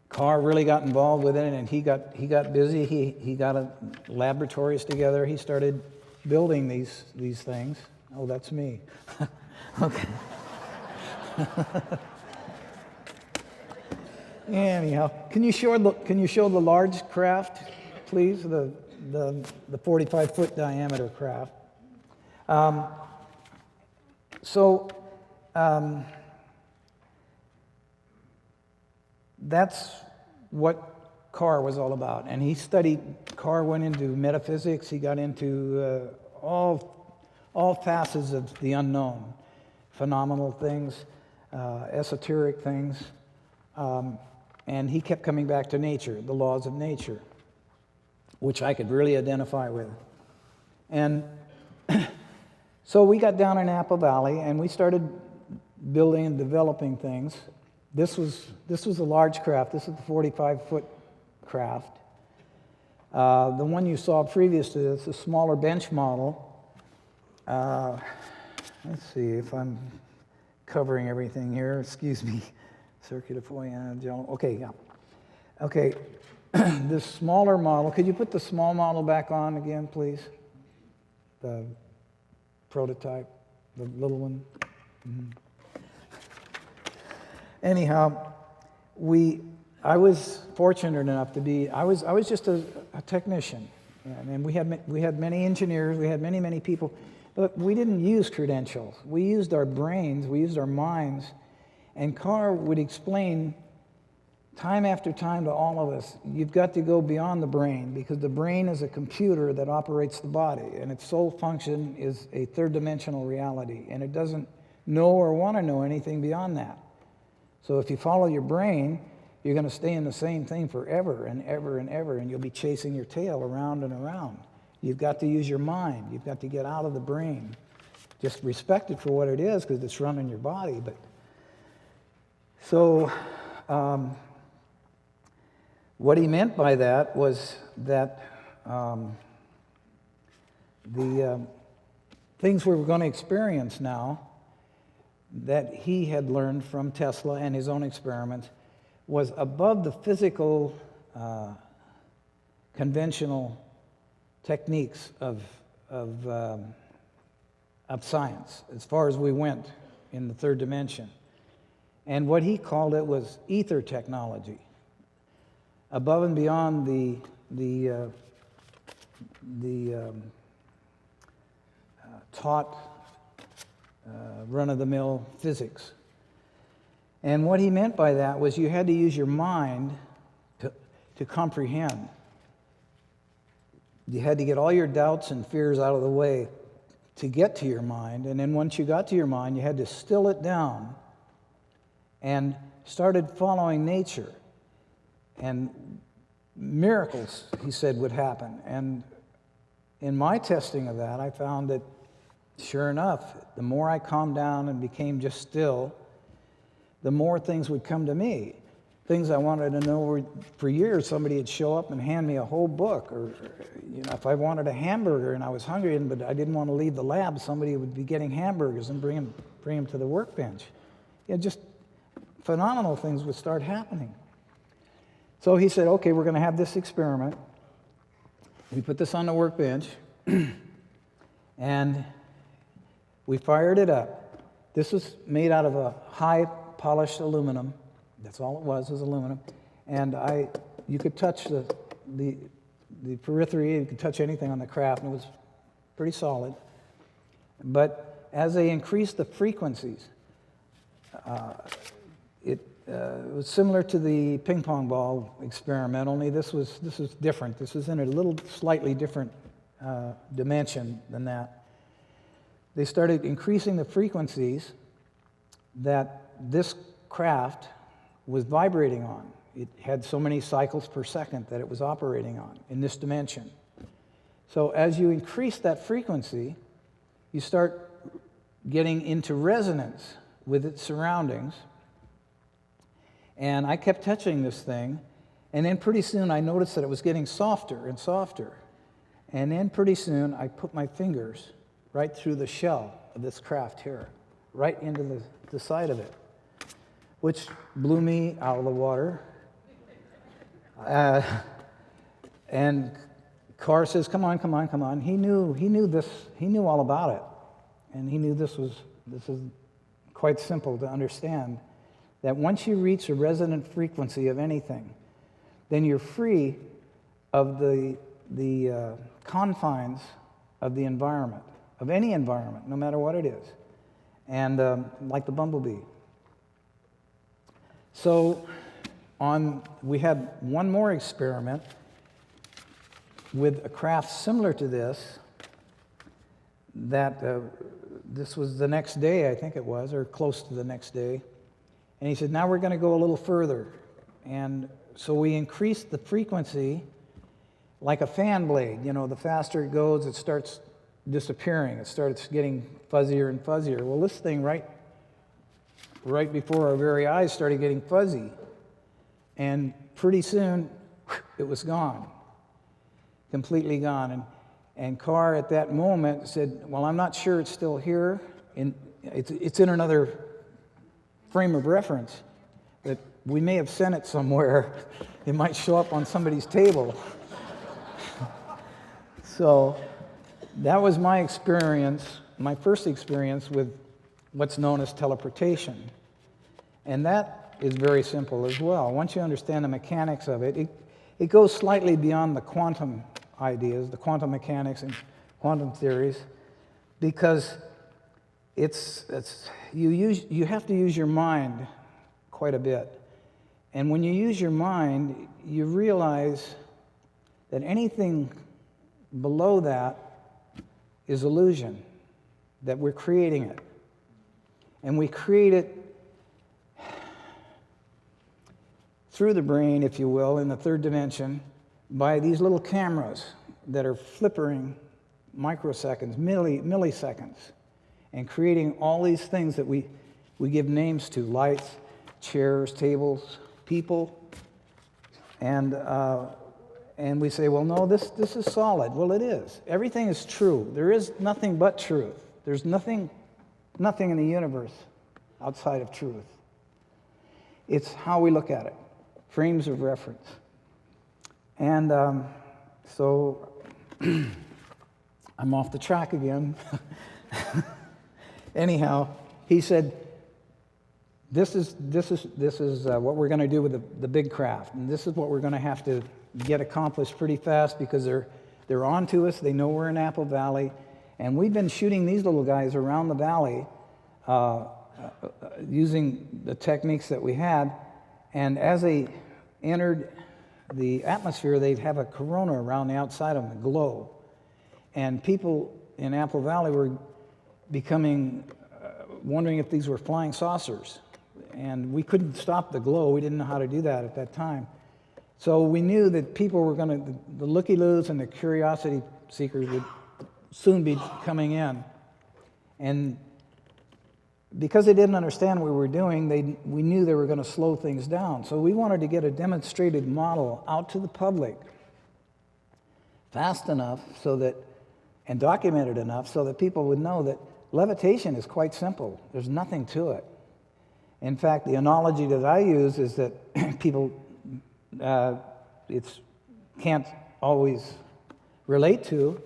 Speaker 2: Carr really got involved with it, and he got busy. He got laboratories together. He started building these things. Oh, that's me. Okay. Anyhow, can you show the large craft, please? The 45-foot diameter craft. That's what Carr was all about. And Carr went into metaphysics. He got into all facets of the unknown, phenomenal things, esoteric things. And he kept coming back to nature, the laws of nature, which I could really identify with. And so we got down in Apple Valley, and we started building and developing things. This was a large craft. This is the 45-foot craft. The one you saw previous to this, a smaller bench model. Let's see if I'm covering everything here. Excuse me. Circuit of gel. Okay, yeah. Okay, this smaller model. Could you put the small model back on again, please? The prototype, the little one. Mm-hmm. Anyhow, I was fortunate enough to be. I was just a technician, and we had many engineers. We had many people, but we didn't use credentials. We used our brains. We used our minds. And Carr would explain time after time to all of us, you've got to go beyond the brain, because the brain is a computer that operates the body, and its sole function is a third-dimensional reality, and it doesn't know or want to know anything beyond that. So if you follow your brain, you're going to stay in the same thing forever and ever and ever, and you'll be chasing your tail around and around. You've got to use your mind. You've got to get out of the brain. Just respect it for what it is, because it's running your body, but so what he meant by that was that the things we were going to experience now that he had learned from Tesla and his own experiments was above the physical, conventional techniques of science, as far as we went in the third dimension. And what he called it was ether technology, above and beyond the taught run-of-the-mill physics. And what he meant by that was you had to use your mind to comprehend. You had to get all your doubts and fears out of the way to get to your mind, and then once you got to your mind, you had to still it down and started following nature. And miracles, he said, would happen. And in my testing of that, I found that, sure enough, the more I calmed down and became just still, the more things would come to me. Things I wanted to know for years. Somebody would show up and hand me a whole book. Or, if I wanted a hamburger and I was hungry, but I didn't want to leave the lab, somebody would be getting hamburgers and bring them to the workbench. Just phenomenal things would start happening. So he said, okay, we're going to have this experiment. We put this on the workbench, and we fired it up. This was made out of a high-polished aluminum. That's all it was aluminum. And you could touch the periphery, you could touch anything on the craft, and it was pretty solid. But as they increased the frequencies, it was similar to the ping pong ball experiment, only this was different. This was in a little slightly different dimension than that. They started increasing the frequencies that this craft was vibrating on. It had so many cycles per second that it was operating on in this dimension. So as you increase that frequency, you start getting into resonance with its surroundings. And I kept touching this thing, and then pretty soon I noticed that it was getting softer and softer. And then pretty soon I put my fingers right through the shell of this craft here, right into the side of it, which blew me out of the water. And Carr says, come on. He knew this, he knew all about it. And he knew this is quite simple to understand, that once you reach a resonant frequency of anything, then you're free of the confines of the environment, of any environment, no matter what it is, and like the bumblebee. So we had one more experiment with a craft similar to this, that this was the next day, I think it was, or close to the next day. And he said, now we're going to go a little further. And so we increased the frequency like a fan blade. You know, the faster it goes, it starts disappearing. It starts getting fuzzier and fuzzier. Well, this thing right before our very eyes started getting fuzzy. And pretty soon, it was gone, completely gone. And Carr at that moment said, well, I'm not sure it's still here. And it's in another frame of reference, that we may have sent it somewhere. It might show up on somebody's table. So that was my experience, my first experience with what's known as teleportation. And that is very simple as well. Once you understand the mechanics of it, it goes slightly beyond the quantum ideas, the quantum mechanics and quantum theories, because you have to use your mind quite a bit. And when you use your mind, you realize that anything below that is illusion, that we're creating it. And we create it through the brain, if you will, in the third dimension, by these little cameras that are flippering microseconds, milliseconds, and creating all these things that we give names to: lights, chairs, tables, people. And we say, well, no, this is solid. Well, it is. Everything is true. There is nothing but truth. There's nothing in the universe outside of truth. It's how we look at it, frames of reference. And so I'm off the track again. Anyhow, he said, this is what we're going to do with the big craft, and this is what we're going to have to get accomplished pretty fast, because they're on to us. They know we're in Apple Valley, and we've been shooting these little guys around the valley using the techniques that we had. And as they entered the atmosphere, they'd have a corona around the outside of them, a glow. And people in Apple Valley were becoming wondering if these were flying saucers. And we couldn't stop the glow. We didn't know how to do that at that time. So we knew that people were going to, the looky-loos and the curiosity seekers would soon be coming in. And because they didn't understand what we were doing, we knew they were going to slow things down. So we wanted to get a demonstrated model out to the public fast enough so that, and documented enough so that people would know that levitation is quite simple. There's nothing to it. In fact, the analogy that I use is that people can't always relate to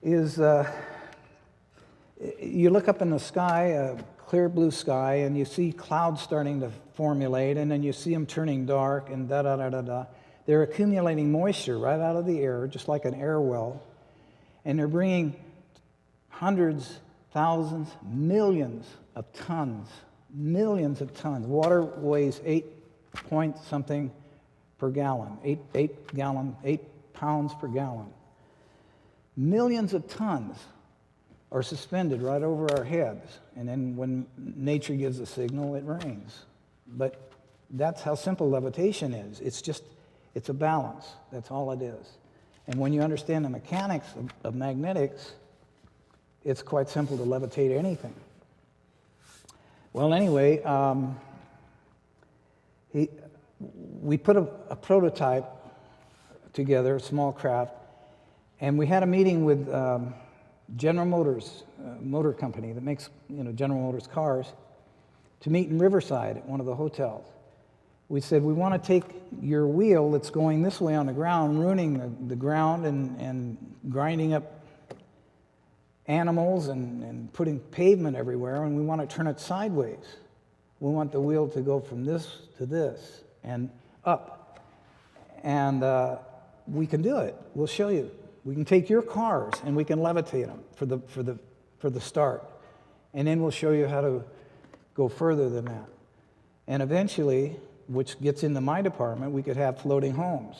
Speaker 2: is you look up in the sky, a clear blue sky, and you see clouds starting to formulate, and then you see them turning dark, and da-da-da-da-da. They're accumulating moisture right out of the air, just like an air well, and they're bringing hundreds, thousands, millions of tons. Water weighs 8-point-something per gallon, 8 pounds per gallon. Millions of tons are suspended right over our heads, and then when nature gives a signal, it rains. But that's how simple levitation is. It's a balance. That's all it is. And when you understand the mechanics of magnetics, it's quite simple to levitate anything. Well, anyway, we put a prototype together, a small craft, and we had a meeting with General Motors, motor company that makes General Motors cars, to meet in Riverside at one of the hotels. We said, we want to take your wheel that's going this way on the ground, ruining the ground and grinding up animals and putting pavement everywhere, and we want to turn it sideways. We want the wheel to go from this to this and up. And we can do it. We'll show you. We can take your cars and we can levitate them for the start. And then we'll show you how to go further than that. And eventually, which gets into my department, we could have floating homes,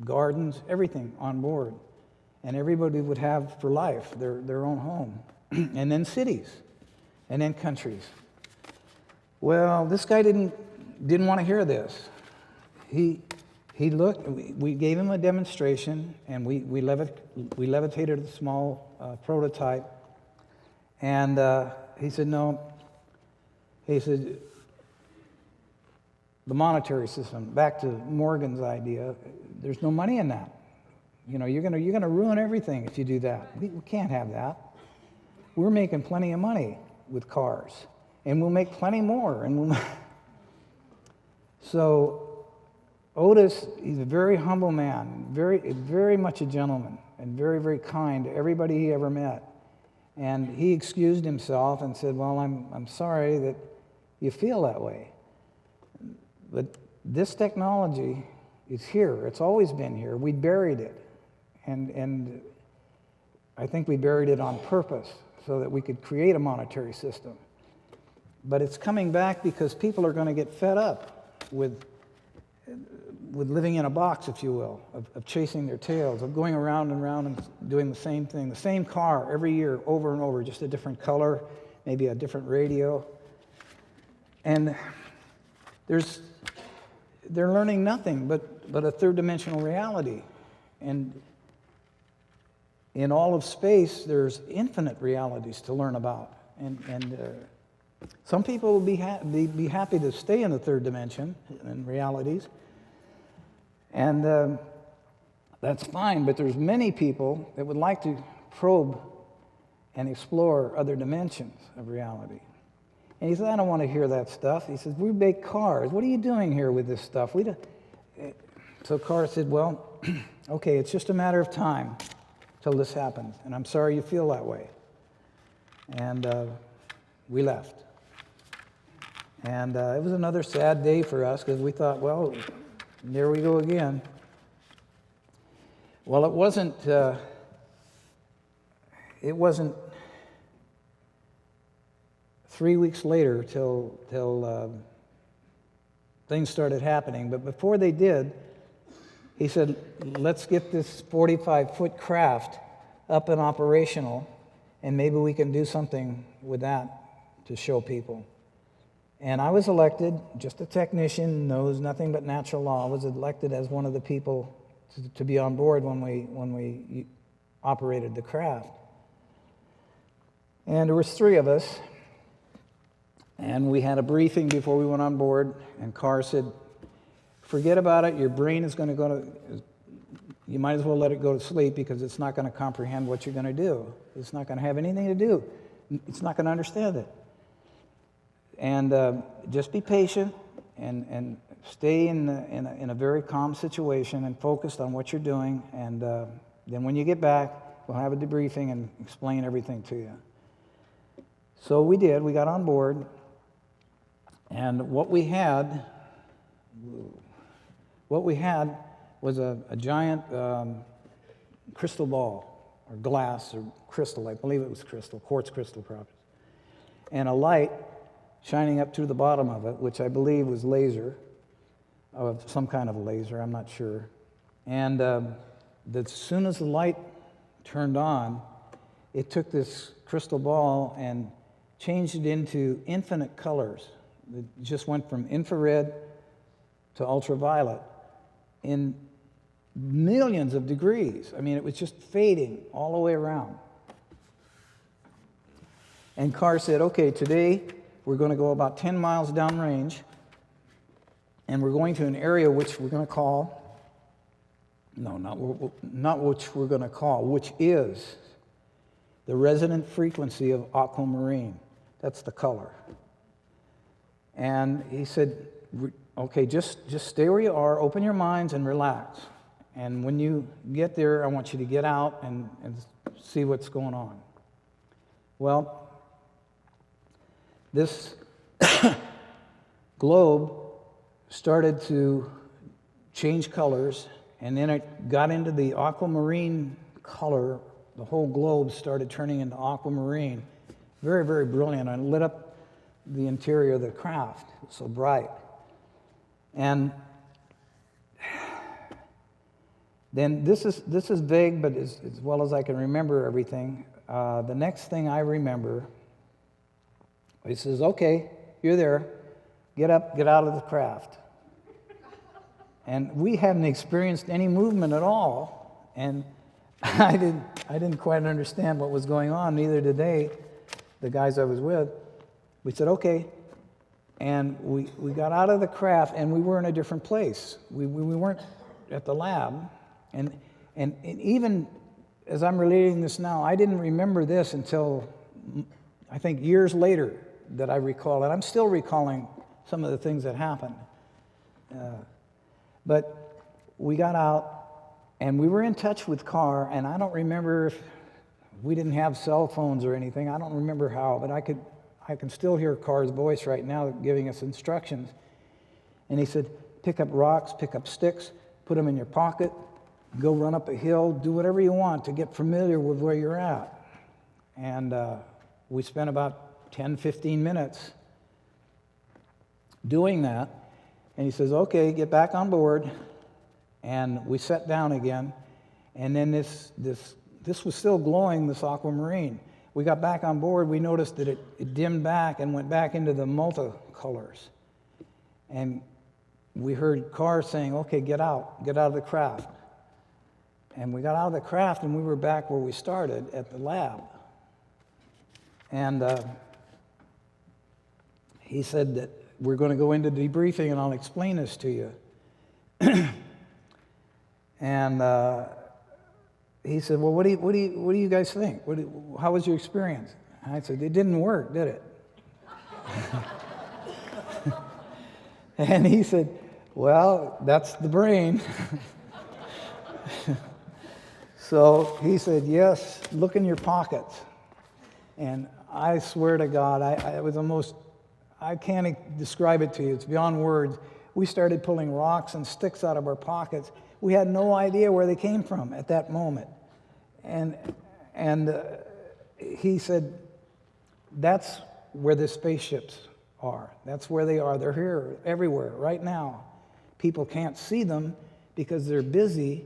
Speaker 2: gardens, everything on board. And everybody would have for life their own home. And then cities, and then countries. Well, this guy didn't want to hear this. He looked. We gave him a demonstration, and we levitated a small prototype. And he said, no. He said, the monetary system. Back to Morgan's idea. There's no money in that. You know, you're gonna ruin everything if you do that. We can't have that. We're making plenty of money with cars, and we'll make plenty more. And so Otis, he's a very humble man, very much a gentleman, and very, very kind to everybody he ever met. And he excused himself and said, well, I'm sorry that you feel that way. But this technology is here. It's always been here. We buried it. And I think we buried it on purpose so that we could create a monetary system. But it's coming back because people are going to get fed up with living in a box, if you will, of chasing their tails, of going around and around and doing the same thing, the same car every year, over and over, just a different color, maybe a different radio. And they're learning nothing but a third-dimensional reality. And in all of space, there's infinite realities to learn about. And some people will be happy to stay in the third dimension and realities. And that's fine, but there's many people that would like to probe and explore other dimensions of reality. And he said, I don't want to hear that stuff. He says, we make cars. What are you doing here with this stuff? So Carr said, well, okay, it's just a matter of time till this happens, and I'm sorry you feel that way. And we left. And it was another sad day for us because we thought, well, there we go again. Well, it wasn't 3 weeks later till things started happening. But before they did, he said, let's get this 45-foot craft up and operational, and maybe we can do something with that to show people. And I was elected, just a technician, knows nothing but natural law. I was elected as one of the people to be on board when we operated the craft. And there was 3 of us, and we had a briefing before we went on board, and Carr said, forget about it, your brain is going to go to, you might as well let it go to sleep because it's not going to comprehend what you're going to do. It's not going to have anything to do. It's not going to understand it. And just be patient and stay in a very calm situation and focused on what you're doing. And then when you get back, we'll have a debriefing and explain everything to you. So we did. We got on board. And what we had was a giant crystal ball, or glass, or crystal. I believe it was crystal, quartz crystal properties. And a light shining up through the bottom of it, which I believe was laser, of some kind of a laser, I'm not sure. And as soon as the light turned on, it took this crystal ball and changed it into infinite colors. It just went from infrared to ultraviolet in millions of degrees. I mean, it was just fading all the way around. And Carr said, okay, today we're going to go about 10 miles downrange, and we're going to an area which we're going to call, not which we're going to call, which is the resonant frequency of aquamarine. That's the color. And he said, okay, just stay where you are, open your minds, and relax. And when you get there, I want you to get out and see what's going on. Well, this globe started to change colors, and then it got into the aquamarine color. The whole globe started turning into aquamarine. Very, very brilliant, and lit up the interior of the craft. It was so bright. And then this is vague, but as well as I can remember everything, the next thing I remember, he says, okay, you're there. get up, get out of the craft. And we hadn't experienced any movement at all, and I didn't quite understand what was going on, neither did they, the guys I was with. We said, okay, and we got out of the craft, and we were in a different place. We weren't at the lab, and even as I'm relating this now, I didn't remember this until I think years later that I recall it. I'm still recalling some of the things that happened. But we got out, and we were in touch with Carr, and I don't remember if we didn't have cell phones or anything. I don't remember how, but I can still hear Carr's voice right now giving us instructions. And he said, pick up rocks, pick up sticks, put them in your pocket, go run up a hill, do whatever you want to get familiar with where you're at. And we spent about 10, 15 minutes doing that. And he says, okay, get back on board. And we sat down again. And then this was still glowing, this aquamarine. We got back on board, we noticed that it dimmed back and went back into the multicolors. And we heard Carr saying, okay, get out of the craft. And we got out of the craft, and we were back where we started at the lab. And he said that we're going to go into debriefing, and I'll explain this to you. And he said, well, what do you guys think? How was your experience? And I said, it didn't work, did it? And he said, well, that's the brain. So he said, yes, look in your pockets. And I swear to God, it was the most, I can't describe it to you. It's beyond words. We started pulling rocks and sticks out of our pockets. We had no idea where they came from at that moment. And he said, that's where the spaceships are. That's where they are. They're here everywhere right now. People can't see them because they're busy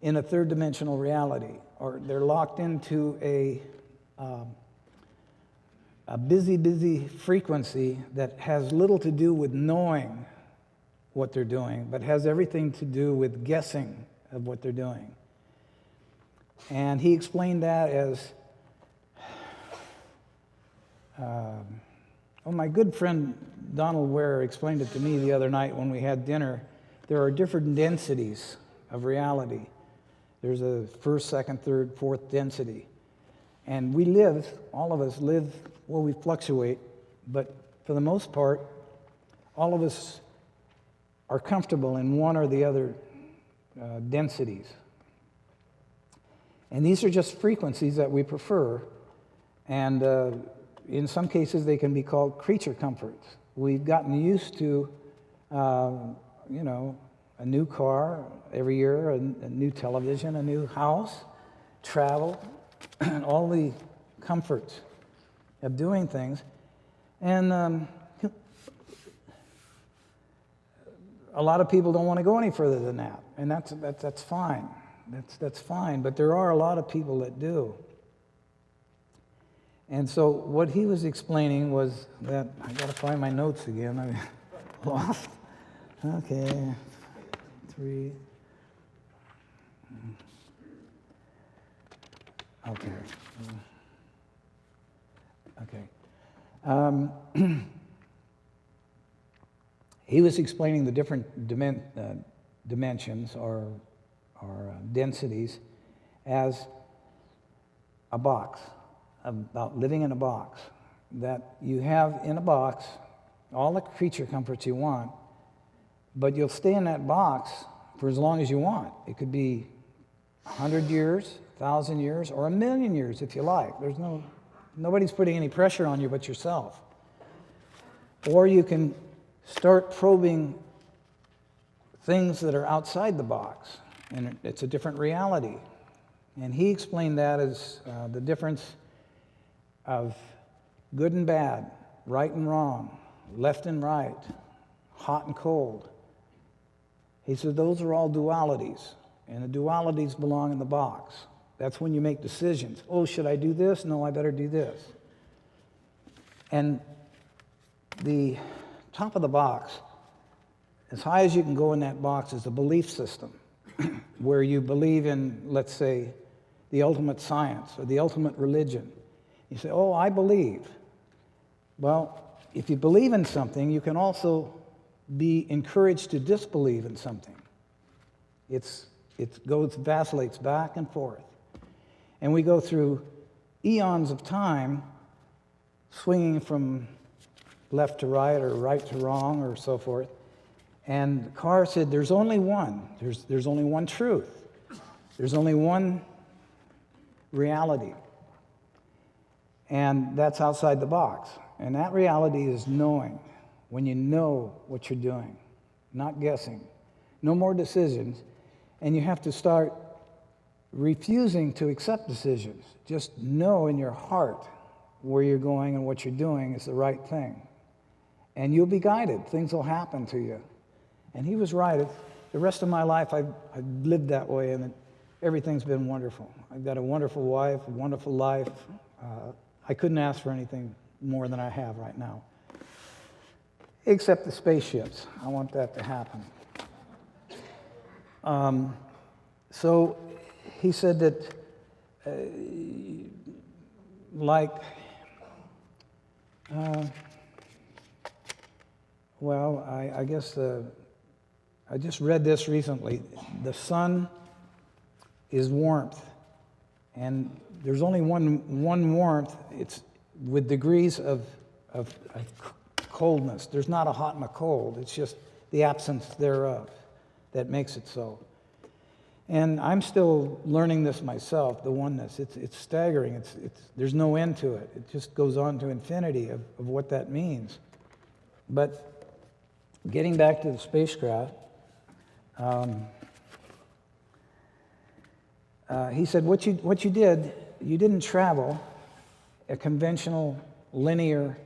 Speaker 2: in a third-dimensional reality, or they're locked into a busy frequency that has little to do with knowing what they're doing, but has everything to do with guessing of what they're doing. And he explained that as, my good friend Donald Ware explained it to me the other night when we had dinner. There are different densities of reality. There's a first, second, third, fourth density. And we live, all of us live, well, we fluctuate, but for the most part, all of us are comfortable in one or the other densities. And these are just frequencies that we prefer. And in some cases, they can be called creature comforts. We've gotten used to, a new car every year, a new television, a new house, travel, and all the comforts of doing things. And a lot of people don't want to go any further than that, and that's fine. That's fine, but there are a lot of people that do. And so what he was explaining was that, I got to find my notes again. I lost. Okay, 3. Okay. Okay. He was explaining the different dimensions or densities as a box, about living in a box, that you have in a box all the creature comforts you want, but you'll stay in that box for as long as you want. It could be 100 years, 1,000 years, or 1,000,000 years if you like. Nobody's putting any pressure on you but yourself. Or you can start probing things that are outside the box, and it's a different reality. And he explained that as the difference of good and bad, right and wrong, left and right, hot and cold. He said those are all dualities, and the dualities belong in the box. That's when you make decisions. Oh, should I do this? No, I better do this. And the top of the box, as high as you can go in that box, is a belief system where you believe in, let's say, the ultimate science or the ultimate religion. You say, oh, I believe. Well, if you believe in something, you can also be encouraged to disbelieve in something. It vacillates back and forth. And we go through eons of time swinging from left to right or right to wrong or so forth. And Carr said, there's only one. There's only one truth. There's only one reality. And that's outside the box. And that reality is knowing. When you know what you're doing, not guessing. No more decisions. And you have to start refusing to accept decisions. Just know in your heart where you're going and what you're doing is the right thing. And you'll be guided. Things will happen to you. And he was right. The rest of my life, I've lived that way, and everything's been wonderful. I've got a wonderful wife, a wonderful life. I couldn't ask for anything more than I have right now. Except the spaceships. I want that to happen. So he said that, I guess I just read this recently. The sun is warmth, and there's only one warmth. It's with degrees of coldness. There's not a hot and a cold. It's just the absence thereof that makes it so. And I'm still learning this myself, the oneness. It's staggering. There's no end to it. It just goes on to infinity of what that means. But getting back to the spacecraft, he said, what you did, you didn't travel a conventional linear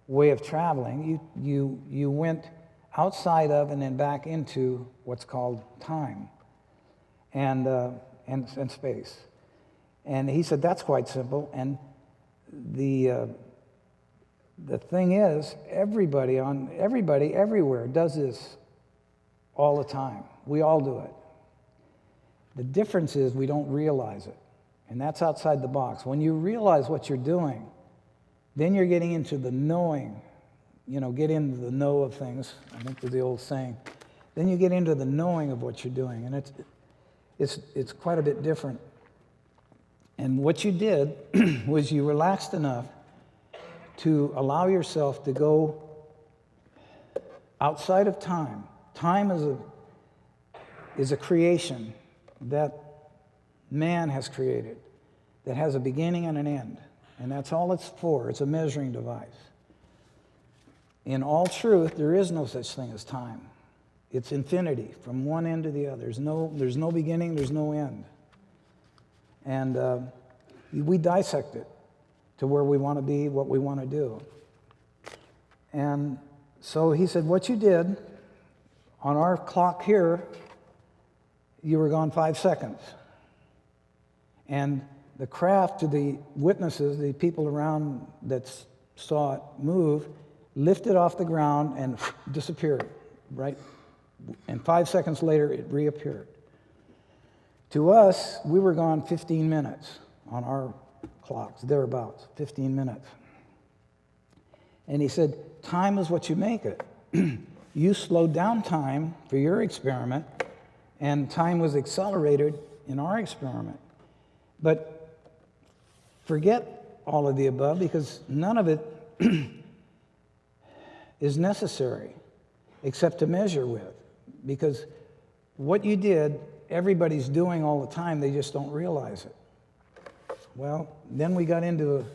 Speaker 2: way of traveling. You went outside of and then back into what's called time and space. And he said that's quite simple. And the thing is, everybody everywhere does this all the time. We all do it. The difference is we don't realize it. And that's outside the box. When you realize what you're doing, then you're getting into the knowing. Get into the know of things. I think there's the old saying. Then you get into the knowing of what you're doing. And it's quite a bit different. And what you did was you relaxed enough to allow yourself to go outside of time. Time is a creation that man has created, that has a beginning and an end. And that's all it's for. It's a measuring device. In all truth, there is no such thing as time. It's infinity from one end to the other. There's no beginning, there's no end. And we dissect it to where we want to be, what we want to do. And so he said, what you did, on our clock here, you were gone 5 seconds. And the craft, to the witnesses, the people around that saw it move, lifted off the ground and disappeared, right? And 5 seconds later, it reappeared. To us, we were gone 15 minutes on our clocks, thereabouts, 15 minutes. And he said, time is what you make it. You slowed down time for your experiment, and time was accelerated in our experiment. But forget all of the above, because none of it is necessary except to measure with. Because what you did, everybody's doing all the time, they just don't realize it. Well, then we got into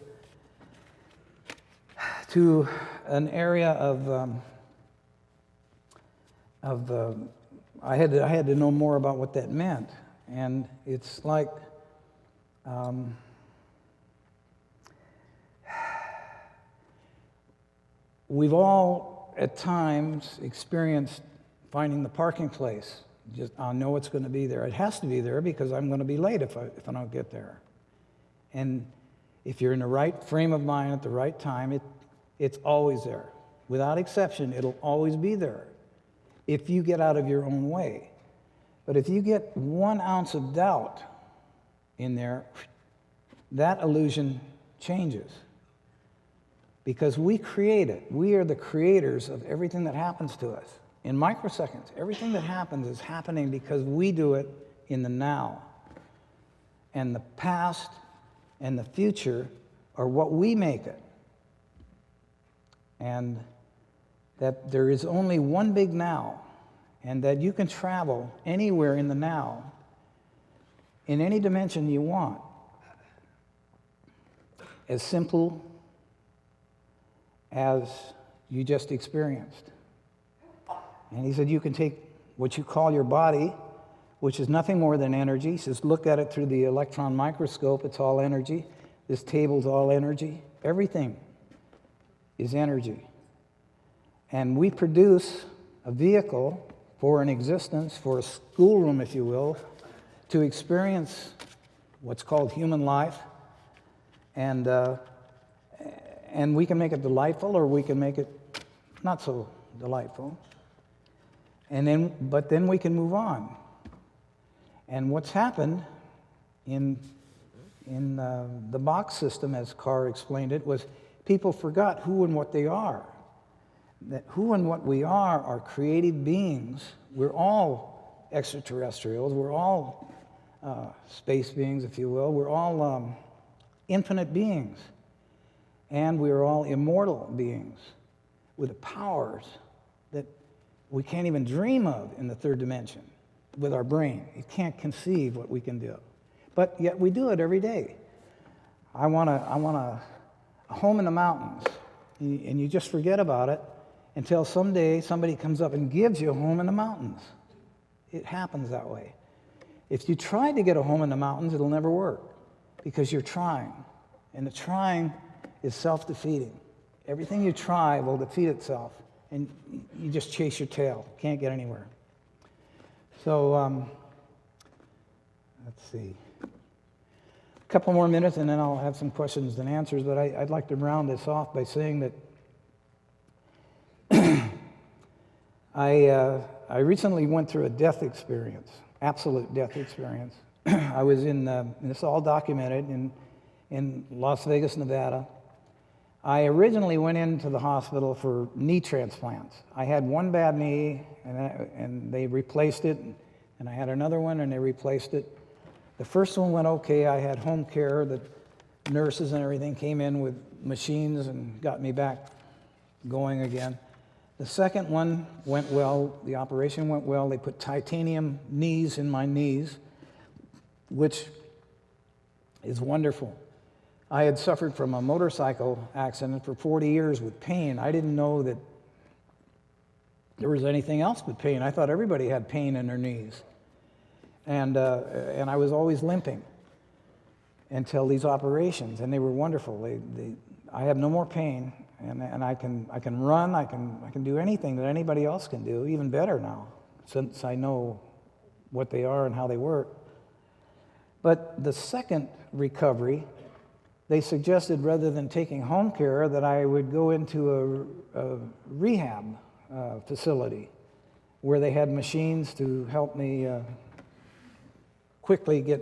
Speaker 2: an area I had to know more about what that meant. And it's like we've all at times experienced finding the parking place. Just I know it's going to be there. It has to be there because I'm going to be late if I don't get there. And if you're in the right frame of mind at the right time, it's always there. Without exception, it'll always be there if you get out of your own way. But if you get 1 ounce of doubt in there, that illusion changes. Because we create it. We are the creators of everything that happens to us. In microseconds, everything that happens is happening because we do it in the now. And the past and the future are what we make it. And that there is only one big now, and that you can travel anywhere in the now, in any dimension you want. As simple as you just experienced. And he said, you can take what you call your body, which is nothing more than energy. He says, look at it through the electron microscope. It's all energy. This table's all energy. Everything is energy. And we produce a vehicle for an existence, for a schoolroom, if you will, to experience what's called human life. And we can make it delightful, or we can make it not so delightful. But then we can move on. And what's happened in the box system, as Carr explained it, was people forgot who and what they are. That who and what we are creative beings. We're all extraterrestrials. We're all space beings, if you will. We're all infinite beings. And we are all immortal beings with powers that we can't even dream of in the third dimension with our brain. You can't conceive what we can do. But yet we do it every day. I want a home in the mountains. And you just forget about it until someday somebody comes up and gives you a home in the mountains. It happens that way. If you try to get a home in the mountains, it'll never work because you're trying. And the trying is self-defeating. Everything you try will defeat itself, and you just chase your tail. Can't get anywhere. So, let's see. A couple more minutes, and then I'll have some questions and answers, but I'd like to round this off by saying that I recently went through a death experience, absolute death experience. I was in, and it's all documented, in Las Vegas, Nevada. I originally went into the hospital for knee transplants. I had one bad knee, and they replaced it, and I had another one, and they replaced it. The first one went okay. I had home care. The nurses and everything came in with machines and got me back going again. The second one went well. The operation went well. They put titanium knees in my knees, which is wonderful. I had suffered from a motorcycle accident for 40 years with pain. I didn't know that there was anything else but pain. I thought everybody had pain in their knees. And I was always limping until these operations, and they were wonderful. I have no more pain, and I can run. I can do anything that anybody else can do, even better now, since I know what they are and how they work. But the second recovery, they suggested rather than taking home care that I would go into a rehab facility where they had machines to help me quickly get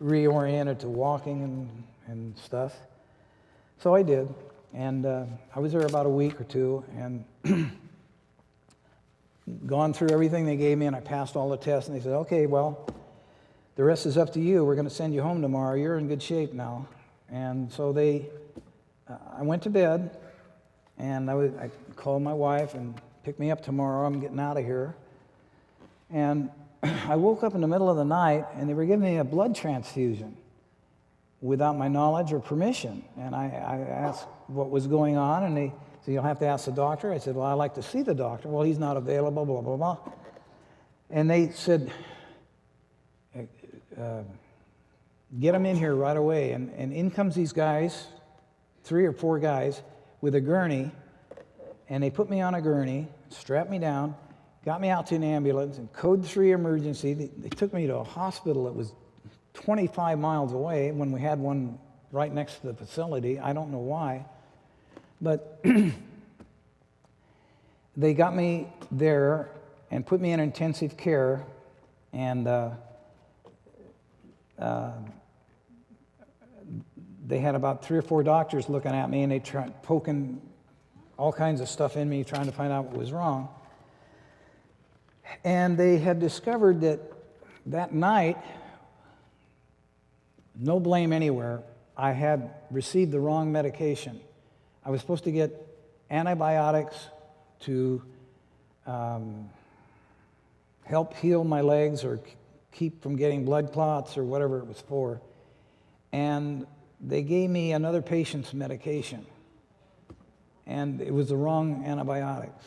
Speaker 2: reoriented to walking and stuff. So I did, and I was there about a week or two, and gone through everything they gave me, and I passed all the tests, and they said, okay, well, the rest is up to you. We're going to send you home tomorrow. You're in good shape now. And so I went to bed, and I called my wife and pick me up tomorrow. I'm getting out of here. And I woke up in the middle of the night, and they were giving me a blood transfusion without my knowledge or permission. And I asked what was going on, and they said, you'll have to ask the doctor. I said, well, I'd like to see the doctor. Well, he's not available, blah, blah, blah. And they said, get him in here right away. And in comes these guys, 3 or 4 guys, with a gurney, and they put me on a gurney, strapped me down, got me out to an ambulance, and code 3 emergency. They took me to a hospital that was 25 miles away when we had one right next to the facility. I don't know why. But they got me there and put me in intensive care, and they had about 3 or 4 doctors looking at me, and they tried poking all kinds of stuff in me, trying to find out what was wrong. And they had discovered that that night, no blame anywhere, I had received the wrong medication. I was supposed to get antibiotics to help heal my legs or keep from getting blood clots or whatever it was for. And they gave me another patient's medication. And it was the wrong antibiotics.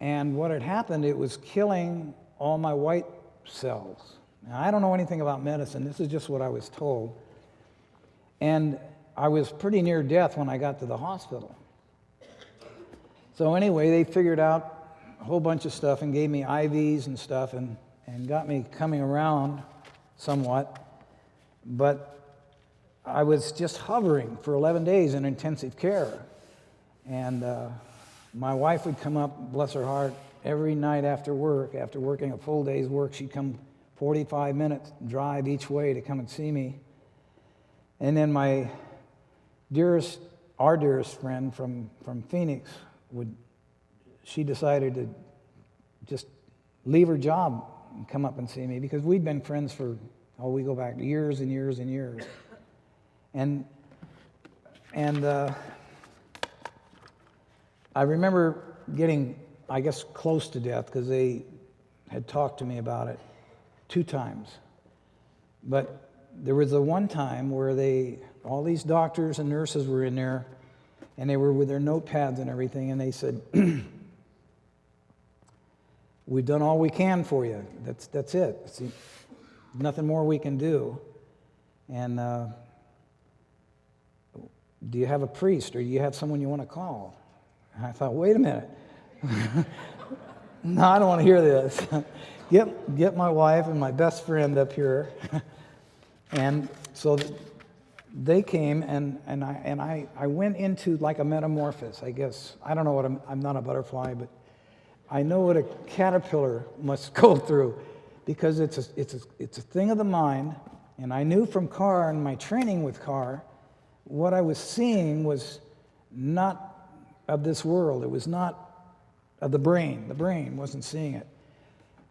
Speaker 2: And what had happened, it was killing all my white cells. Now, I don't know anything about medicine. This is just what I was told. And I was pretty near death when I got to the hospital. So anyway, they figured out a whole bunch of stuff and gave me IVs and stuff and got me coming around somewhat. But I was just hovering for 11 days in intensive care. And my wife would come up, bless her heart, every night after work. After working a full day's work, she'd come 45 minutes drive each way to come and see me. And then my our dearest friend from Phoenix, she decided to just leave her job and come up and see me, because we'd been friends for, we go back years and years and years. And I remember getting, I guess, close to death, because they had talked to me about it 2 times. But there was the one time where all these doctors and nurses were in there, and they were with their notepads and everything, and they said, "We've done all we can for you. That's it. See, nothing more we can do. And do you have a priest, or do you have someone you want to call?" And I thought, wait a minute. No, I don't want to hear this. Get my wife and my best friend up here. And so they came, and I went into like a metamorphosis, I guess. I don't know what I'm not a butterfly, but I know what a caterpillar must go through, because it's a thing of the mind. And I knew from Carr and my training with Carr, what I was seeing was not of this world. It was not of the brain. The brain wasn't seeing it.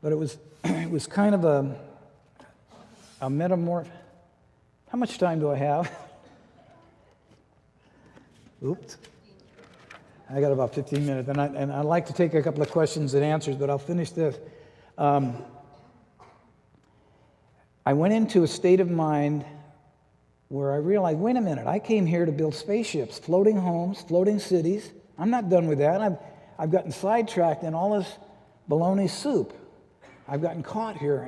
Speaker 2: But it was kind of a metamorph. How much time do I have? Oops. I got about 15 minutes. And I'd like to take a couple of questions and answers, but I'll finish this. I went into a state of mind where I realized, wait a minute, I came here to build spaceships, floating homes, floating cities. I'm not done with that. I've gotten sidetracked in all this bologna soup. I've gotten caught here,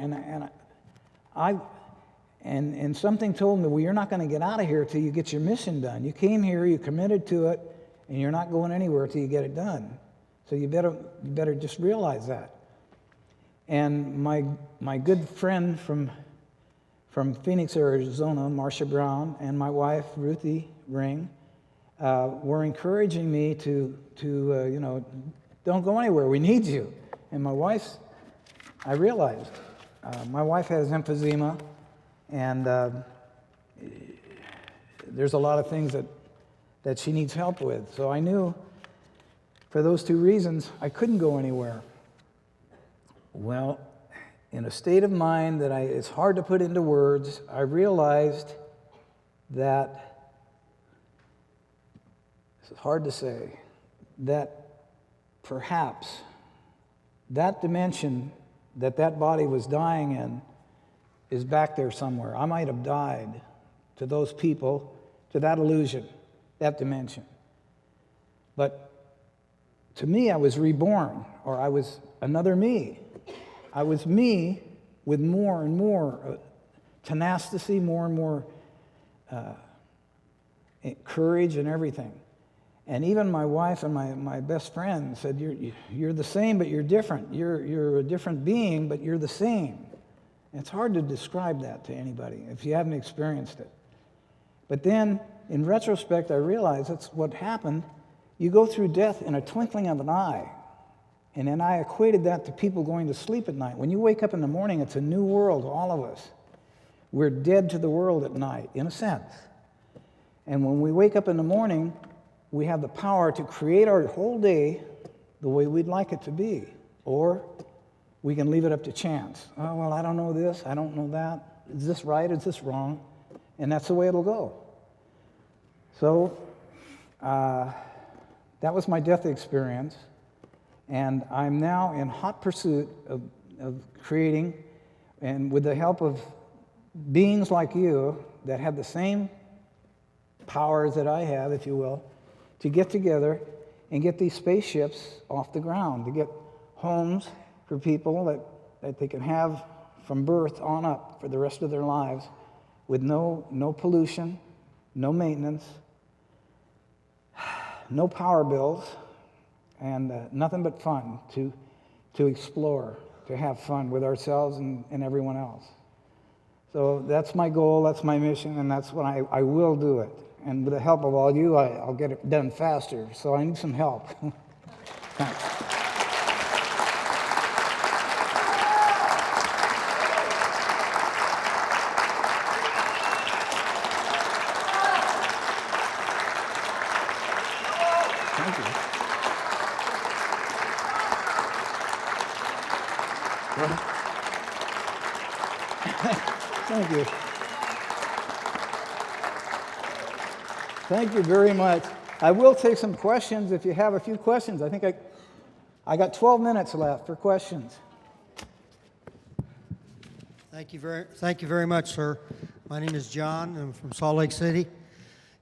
Speaker 2: and something told me, well, you're not going to get out of here till you get your mission done. You came here, you committed to it, and you're not going anywhere till you get it done. So you better just realize that. And my good friend from Phoenix, Arizona, Marcia Brown, and my wife, Ruthie Ring, were encouraging me to don't go anywhere. We need you. And I realized, my wife has emphysema, and there's a lot of things that she needs help with. So I knew, for those 2 reasons, I couldn't go anywhere. Well, in a state of mind that it's hard to put into words, I realized that, this is hard to say, that perhaps that dimension that body was dying in is back there somewhere. I might have died to those people, to that illusion, that dimension. But to me, I was reborn, or I was another me. I was me with more and more tenacity, more and more courage and everything. And even my wife and my best friend said, you're the same, but you're different. You're a different being, but you're the same. And it's hard to describe that to anybody if you haven't experienced it. But then, in retrospect, I realized that's what happened. You go through death in a twinkling of an eye. And then I equated that to people going to sleep at night. When you wake up in the morning, it's a new world, all of us. We're dead to the world at night, in a sense. And when we wake up in the morning, we have the power to create our whole day the way we'd like it to be. Or we can leave it up to chance. Oh, well, I don't know this, I don't know that. Is this right, is this wrong? And that's the way it'll go. So, that was my death experience. And I'm now in hot pursuit of creating, and with the help of beings like you that have the same powers that I have, if you will, to get together and get these spaceships off the ground, to get homes for people that they can have from birth on up for the rest of their lives with no pollution, no maintenance, no power bills, and nothing but fun to explore, to have fun with ourselves and everyone else. So that's my goal, that's my mission, and that's what I will do it. And with the help of all you, I'll get it done faster. So I need some help. Thanks. Thank you. Thank you. Thank you very much. I will take some questions if you have a few questions. I think I got 12 minutes left for questions.
Speaker 3: Thank you very much, sir. My name is John. I'm from Salt Lake City.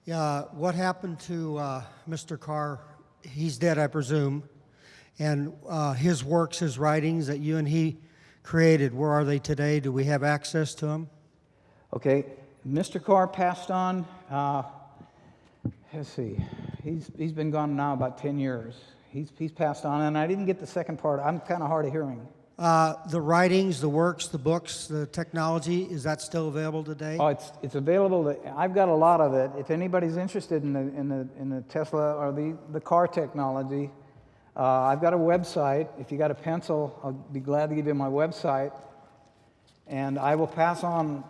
Speaker 3: What happened to Mr. Carr? He's dead, I presume. And his works, his writings that you and he created, where are they today? Do we have access to them?
Speaker 2: Okay, Mr. Carr passed on. Let's see. He's been gone now about 10 years. He's passed on, and I didn't get the second part. I'm kind of hard of hearing.
Speaker 3: The writings, the works, the books, the technology, is that still available today?
Speaker 2: Oh, it's available. I've got a lot of it. If anybody's interested in the Tesla or the car technology, I've got a website. If you got a pencil, I'll be glad to give you my website, and I will pass on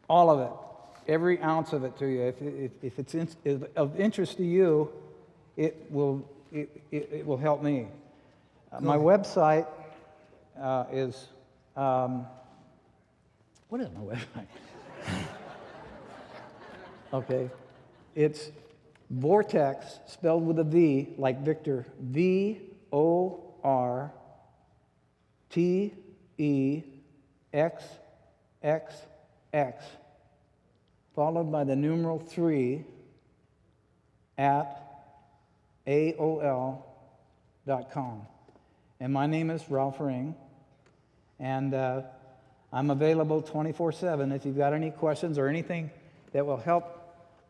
Speaker 2: all of it, every ounce of it to you. If it's of interest to you, it will help me. My website is what is my website? Okay, it's Vortex, spelled with a V, like Victor, VORTEXX, followed by the numeral 3 at AOL.com. And my name is Ralph Ring, and I'm available 24/7 if you've got any questions or anything that will help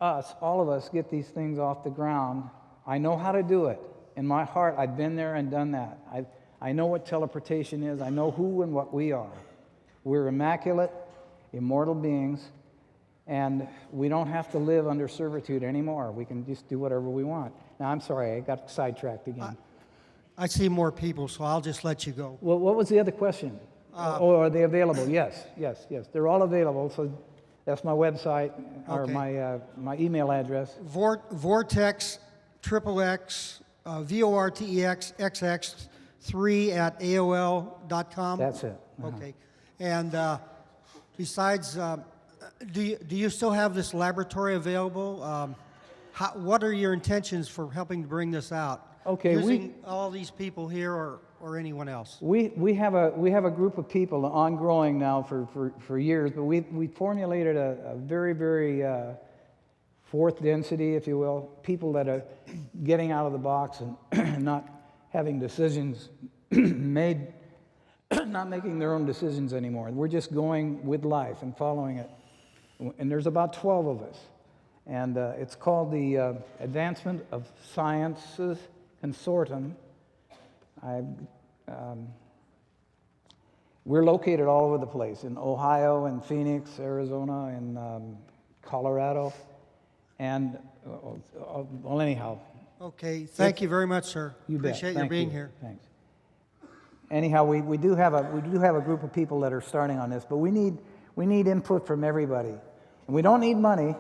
Speaker 2: us, all of us, get these things off the ground. I know how to do it. In my heart, I've been there and done that. I know what teleportation is. I know who and what we are. We're immaculate, immortal beings, and we don't have to live under servitude anymore. We can just do whatever we want. Now, I'm sorry, I got sidetracked again.
Speaker 3: I see more people, so I'll just let you go.
Speaker 2: Well, what was the other question? Are they available? Yes. They're all available, so that's my website, or
Speaker 3: Okay.
Speaker 2: my email address.
Speaker 3: Vortex, XXX, VORTEX, 3 at AOL.com?
Speaker 2: That's it.
Speaker 3: Okay. And besides, do you still have this laboratory available? What are your intentions for helping to bring this out?
Speaker 2: Okay,
Speaker 3: using all these people here or anyone else?
Speaker 2: We have a group of people ongoing now for years, but we formulated a very, very fourth density, if you will, people that are getting out of the box and not having decisions made, not making their own decisions anymore. We're just going with life and following it. And there's about 12 of us. And it's called the Advancement of Sciences Consortium. We're located all over the place, in Ohio, and Phoenix, Arizona, and Colorado, and, well, anyhow.
Speaker 3: Okay, thank you very much, sir.
Speaker 2: You bet.
Speaker 3: Appreciate
Speaker 2: Thank
Speaker 3: your being
Speaker 2: you.
Speaker 3: here.
Speaker 2: Thanks. anyhow, we do have a group of people that are starting on this, but we need input from everybody. And we don't need money,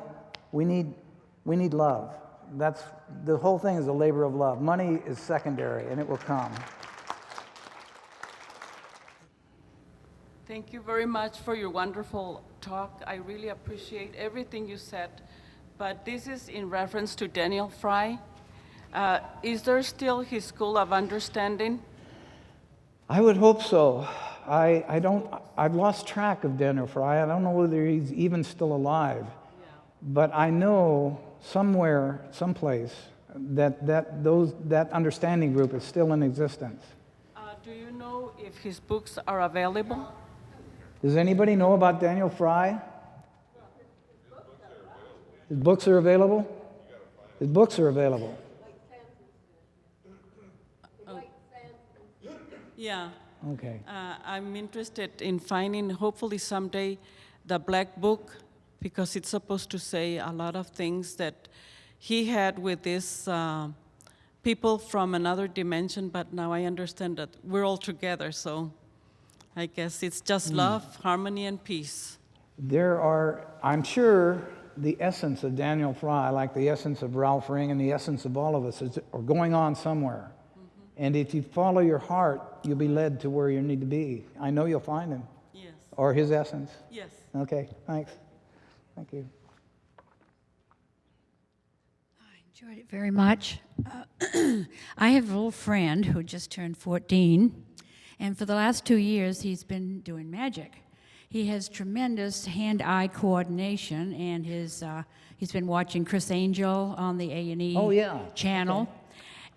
Speaker 2: we need love. That's the whole thing is a labor of love. Money is secondary, and it will come.
Speaker 4: Thank you very much for your wonderful talk. I really appreciate everything you said. But this is in reference to Daniel Fry. Is there still his school of understanding?
Speaker 2: I would hope so. I've lost track of Daniel Fry. I don't know whether he's even still alive.
Speaker 4: Yeah.
Speaker 2: But I know somewhere, someplace, that understanding group is still in existence.
Speaker 4: Do you know if his books are available?
Speaker 2: Does anybody know about Daniel Fry? His books are available? His books are available.
Speaker 4: Yeah.
Speaker 2: Okay.
Speaker 4: I'm interested in finding, hopefully someday, the Black Book, because it's supposed to say a lot of things that he had with these people from another dimension, but now I understand that we're all together, so I guess it's just love, harmony, and peace.
Speaker 2: There are, I'm sure, the essence of Daniel Fry, like the essence of Ralph Ring and the essence of all of us, are going on somewhere. And if you follow your heart, you'll be led to where you need to be. I know you'll find him.
Speaker 4: Yes.
Speaker 2: Or his essence.
Speaker 4: Yes.
Speaker 2: Okay, thanks. Thank you.
Speaker 5: I enjoyed it very much. I have a little friend who just turned 14, and for the last 2 years, he's been doing magic. He has tremendous hand-eye coordination, and he's been watching Chris Angel on the A&E channel. Okay.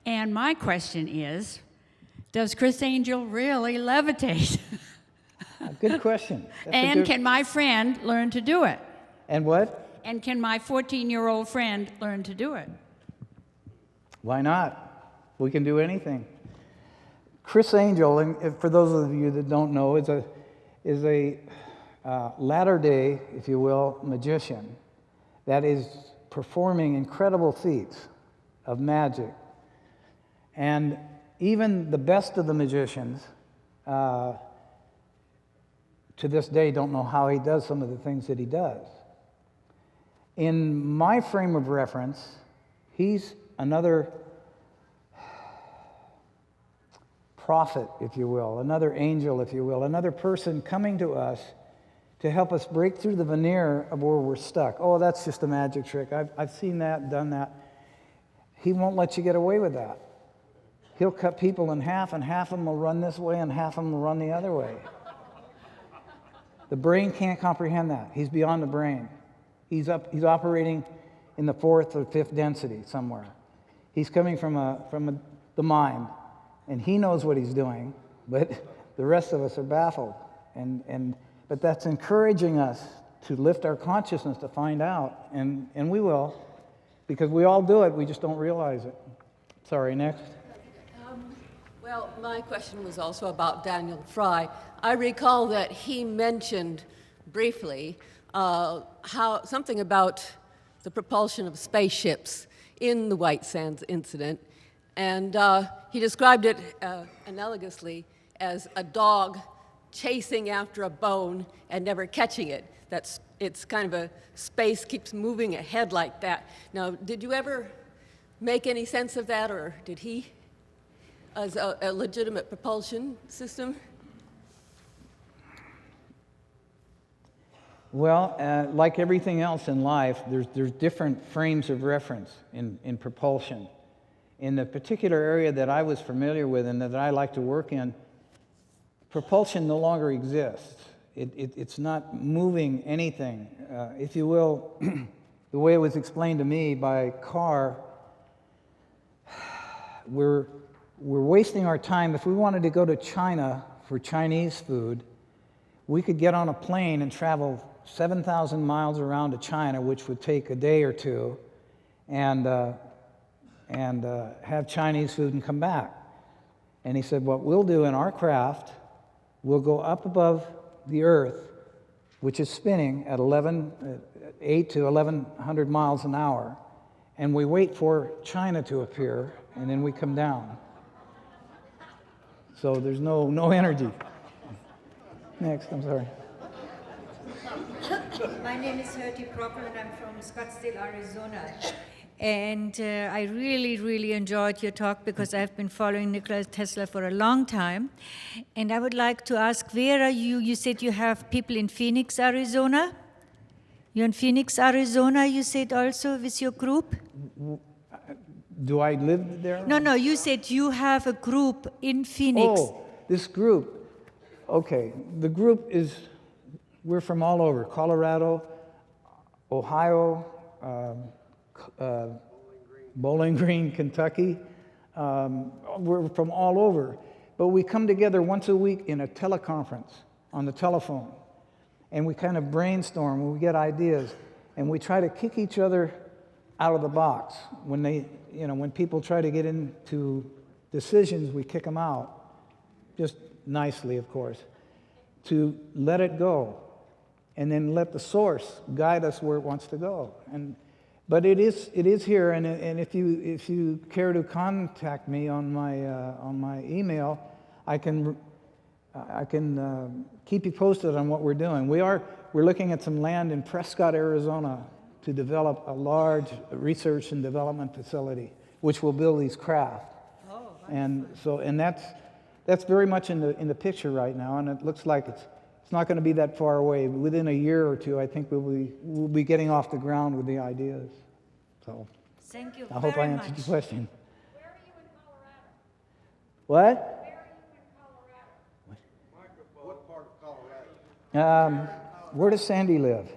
Speaker 5: And my question is, does Chris Angel really levitate?
Speaker 2: Good question.
Speaker 5: And can my friend learn to do it?
Speaker 2: And what?
Speaker 5: And can my 14-year-old friend learn to do it?
Speaker 2: Why not? We can do anything. Chris Angel, and for those of you that don't know, is a latter-day, if you will, magician that is performing incredible feats of magic. And even the best of the magicians, to this day, don't know how he does some of the things that he does. In my frame of reference, he's another prophet, if you will, another angel, if you will, another person coming to us to help us break through the veneer of where we're stuck. Oh, that's just a magic trick. I've seen that, done that. He won't let you get away with that. He'll cut people in half, and half of them will run this way, and half of them will run the other way. The brain can't comprehend that. He's beyond the brain. He's operating in the fourth or fifth density somewhere. He's coming from the mind, and he knows what he's doing, but the rest of us are baffled. But that's encouraging us to lift our consciousness to find out, and we will, because we all do it, we just don't realize it. Sorry, next.
Speaker 6: Well, my question was also about Daniel Fry. I recall that he mentioned briefly something about the propulsion of spaceships in the White Sands incident, and he described it analogously as a dog chasing after a bone and never catching it. It's kind of a space keeps moving ahead like that. Now, did you ever make any sense of that, or did he, as a legitimate propulsion system?
Speaker 2: Well, like everything else in life, there's different frames of reference in propulsion. In the particular area that I was familiar with and that I like to work in, propulsion no longer exists. It's not moving anything. If you will, the way it was explained to me by Carr, we're wasting our time. If we wanted to go to China for Chinese food, we could get on a plane and travel 7,000 miles around to China, which would take a day or two, and have Chinese food and come back. And he said, what we'll do in our craft, we'll go up above the Earth, which is spinning at 8 to 1,100 miles an hour, and we wait for China to appear, and then we come down. So there's no energy. Next, I'm sorry.
Speaker 7: My name is Hertie Prockel, and I'm from Scottsdale, Arizona. And I really, really enjoyed your talk because I've been following Nikola Tesla for a long time. And I would like to ask, where are you? You said you have people in Phoenix, Arizona? You're in Phoenix, Arizona, you said also with your group?
Speaker 2: Do I live there?
Speaker 7: No, you said you have a group in Phoenix.
Speaker 2: Oh, this group. Okay, the group is, we're from all over, Colorado, Ohio, Bowling Green, Kentucky. We're from all over. But we come together once a week in a teleconference on the telephone. And we kind of brainstorm, we get ideas, and we try to kick each other out of the box. When people try to get into decisions, we kick them out. Just nicely, of course, to let it go, and then let the source guide us where it wants to go. But it is here, and if you care to contact me on my email, I can keep you posted on what we're doing. We're looking at some land in Prescott, Arizona, to develop a large research and development facility, which will build these craft.
Speaker 7: Oh,
Speaker 2: And that's very much in the picture right now, and it looks like it's not going to be that far away. Within a year or two, I think we'll be getting off the ground with the ideas. So
Speaker 7: thank you
Speaker 2: I hope I
Speaker 7: very
Speaker 2: answered
Speaker 7: much.
Speaker 2: your question.
Speaker 8: Where are you in Colorado?
Speaker 2: What?
Speaker 8: Where are you in Colorado?
Speaker 9: What part of Colorado?
Speaker 2: Where does Sandy live?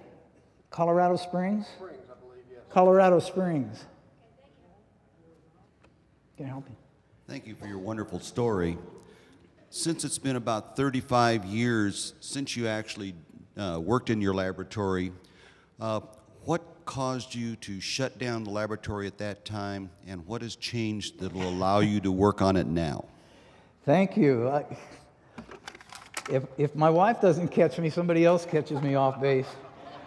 Speaker 2: Colorado Springs?
Speaker 9: Springs, I believe, yes.
Speaker 2: Colorado Springs. Can I help you?
Speaker 10: Thank you for your wonderful story. Since it's been about 35 years since you actually worked in your laboratory, what caused you to shut down the laboratory at that time, and what has changed that will allow you to work on it now?
Speaker 2: Thank you. If my wife doesn't catch me, somebody else catches me off base.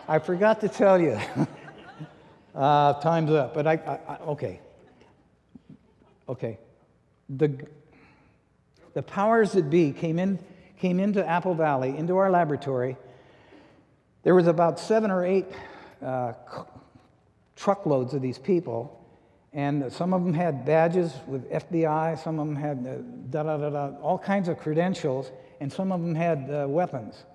Speaker 2: I forgot to tell you. Time's up, but okay. Okay. The powers that be came into Apple Valley, into our laboratory. There was about 7 or 8 truckloads of these people, and some of them had badges with FBI, some of them had all kinds of credentials, and some of them had weapons.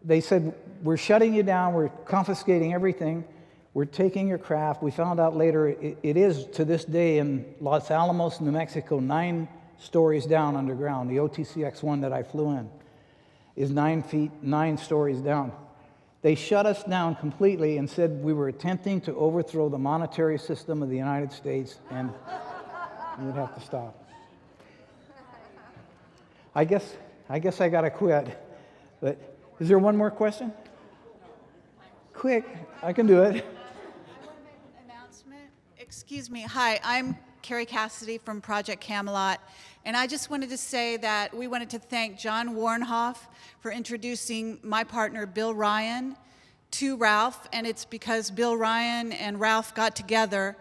Speaker 2: They said, we're shutting you down, we're confiscating everything, we're taking your craft. We found out later it is, to this day, in Los Alamos, New Mexico, 9 stories down underground. The OTCX one that I flew in is 9 feet, 9 stories down. They shut us down completely and said we were attempting to overthrow the monetary system of the United States, and we'd have to stop. I guess I gotta quit, but is there one more question? Quick, I can do it.
Speaker 11: Announcement. Excuse me. Hi, I'm Carrie Cassidy from Project Camelot, and I just wanted to say that we wanted to thank John Warnhoff for introducing my partner Bill Ryan to Ralph, and it's because Bill Ryan and Ralph got together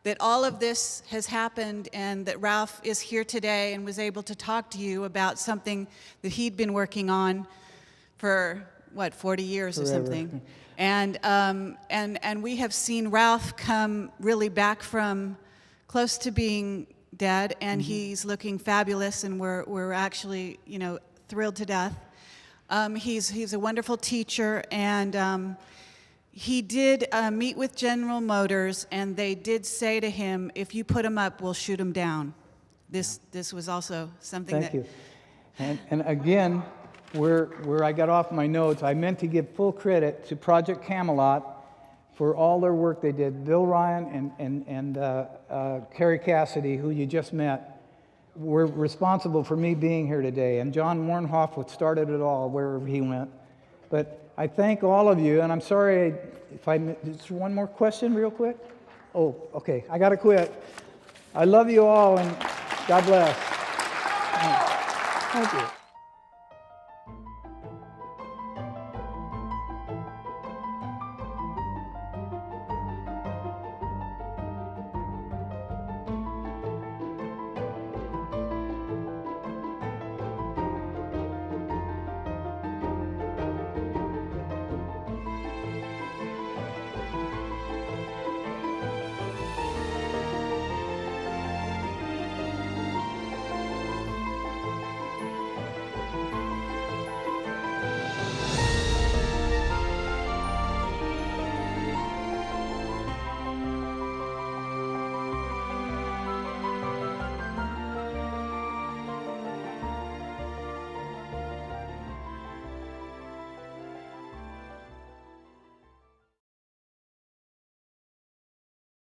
Speaker 11: that all of this has happened, and that Ralph is here today and was able to talk to you about something that he'd been working on for, 40 years or something. And we have seen Ralph come really back from close to being dead, and he's looking fabulous, and we're actually, thrilled to death. He's a wonderful teacher, and he did meet with General Motors, and they did say to him, if you put him up, we'll shoot him down. This was also something
Speaker 2: Thank you. And again, where I got off my notes, I meant to give full credit to Project Camelot for all their work they did. Bill Ryan and Carrie Cassidy, who you just met, were responsible for me being here today. And John Warnhoff, what started it all, wherever he went. But I thank all of you, and I'm sorry if just one more question real quick? Oh, okay, I gotta quit. I love you all, and God bless. Thank you.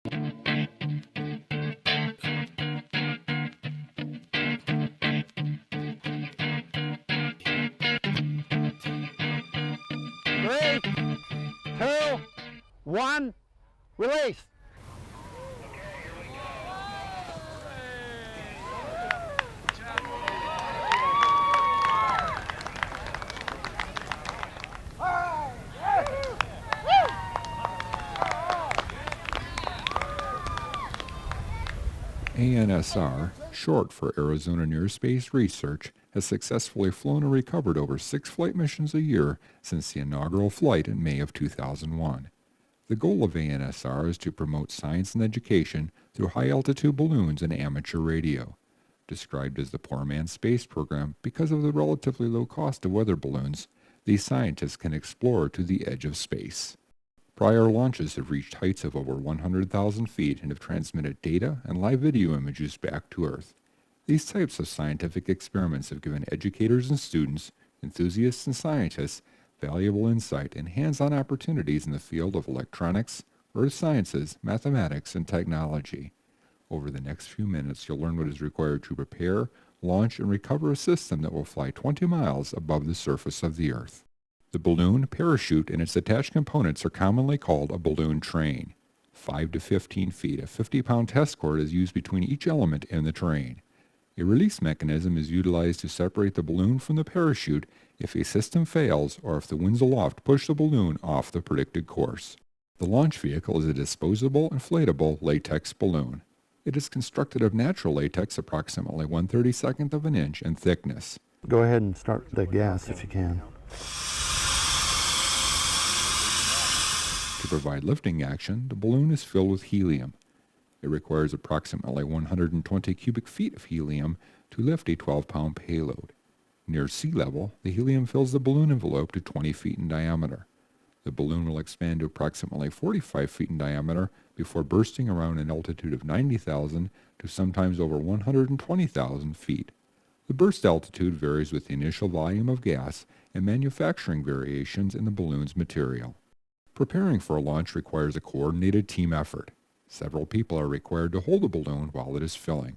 Speaker 9: Three, two, one, release.
Speaker 12: ANSR, short for Arizona Near Space Research, has successfully flown and recovered over 6 flight missions a year since the inaugural flight in May of 2001. The goal of ANSR is to promote science and education through high-altitude balloons and amateur radio. Described as the poor man's space program because of the relatively low cost of weather balloons, these scientists can explore to the edge of space. Prior launches have reached heights of over 100,000 feet and have transmitted data and live video images back to Earth. These types of scientific experiments have given educators and students, enthusiasts and scientists, valuable insight and hands-on opportunities in the field of electronics, earth sciences, mathematics, and technology. Over the next few minutes, you'll learn what is required to prepare, launch, and recover a system that will fly 20 miles above the surface of the Earth. The balloon, parachute, and its attached components are commonly called a balloon train. 5 to 15 feet of 50-pound test cord is used between each element in the train. A release mechanism is utilized to separate the balloon from the parachute if a system fails or if the winds aloft push the balloon off the predicted course. The launch vehicle is a disposable, inflatable latex balloon. It is constructed of natural latex approximately 1/32 of an inch in thickness.
Speaker 9: Go ahead and start the gas if you can.
Speaker 12: To provide lifting action, the balloon is filled with helium. It requires approximately 120 cubic feet of helium to lift a 12-pound payload. Near sea level, the helium fills the balloon envelope to 20 feet in diameter. The balloon will expand to approximately 45 feet in diameter before bursting around an altitude of 90,000 to sometimes over 120,000 feet. The burst altitude varies with the initial volume of gas and manufacturing variations in the balloon's material. Preparing for a launch requires a coordinated team effort. Several people are required to hold the balloon while it is filling.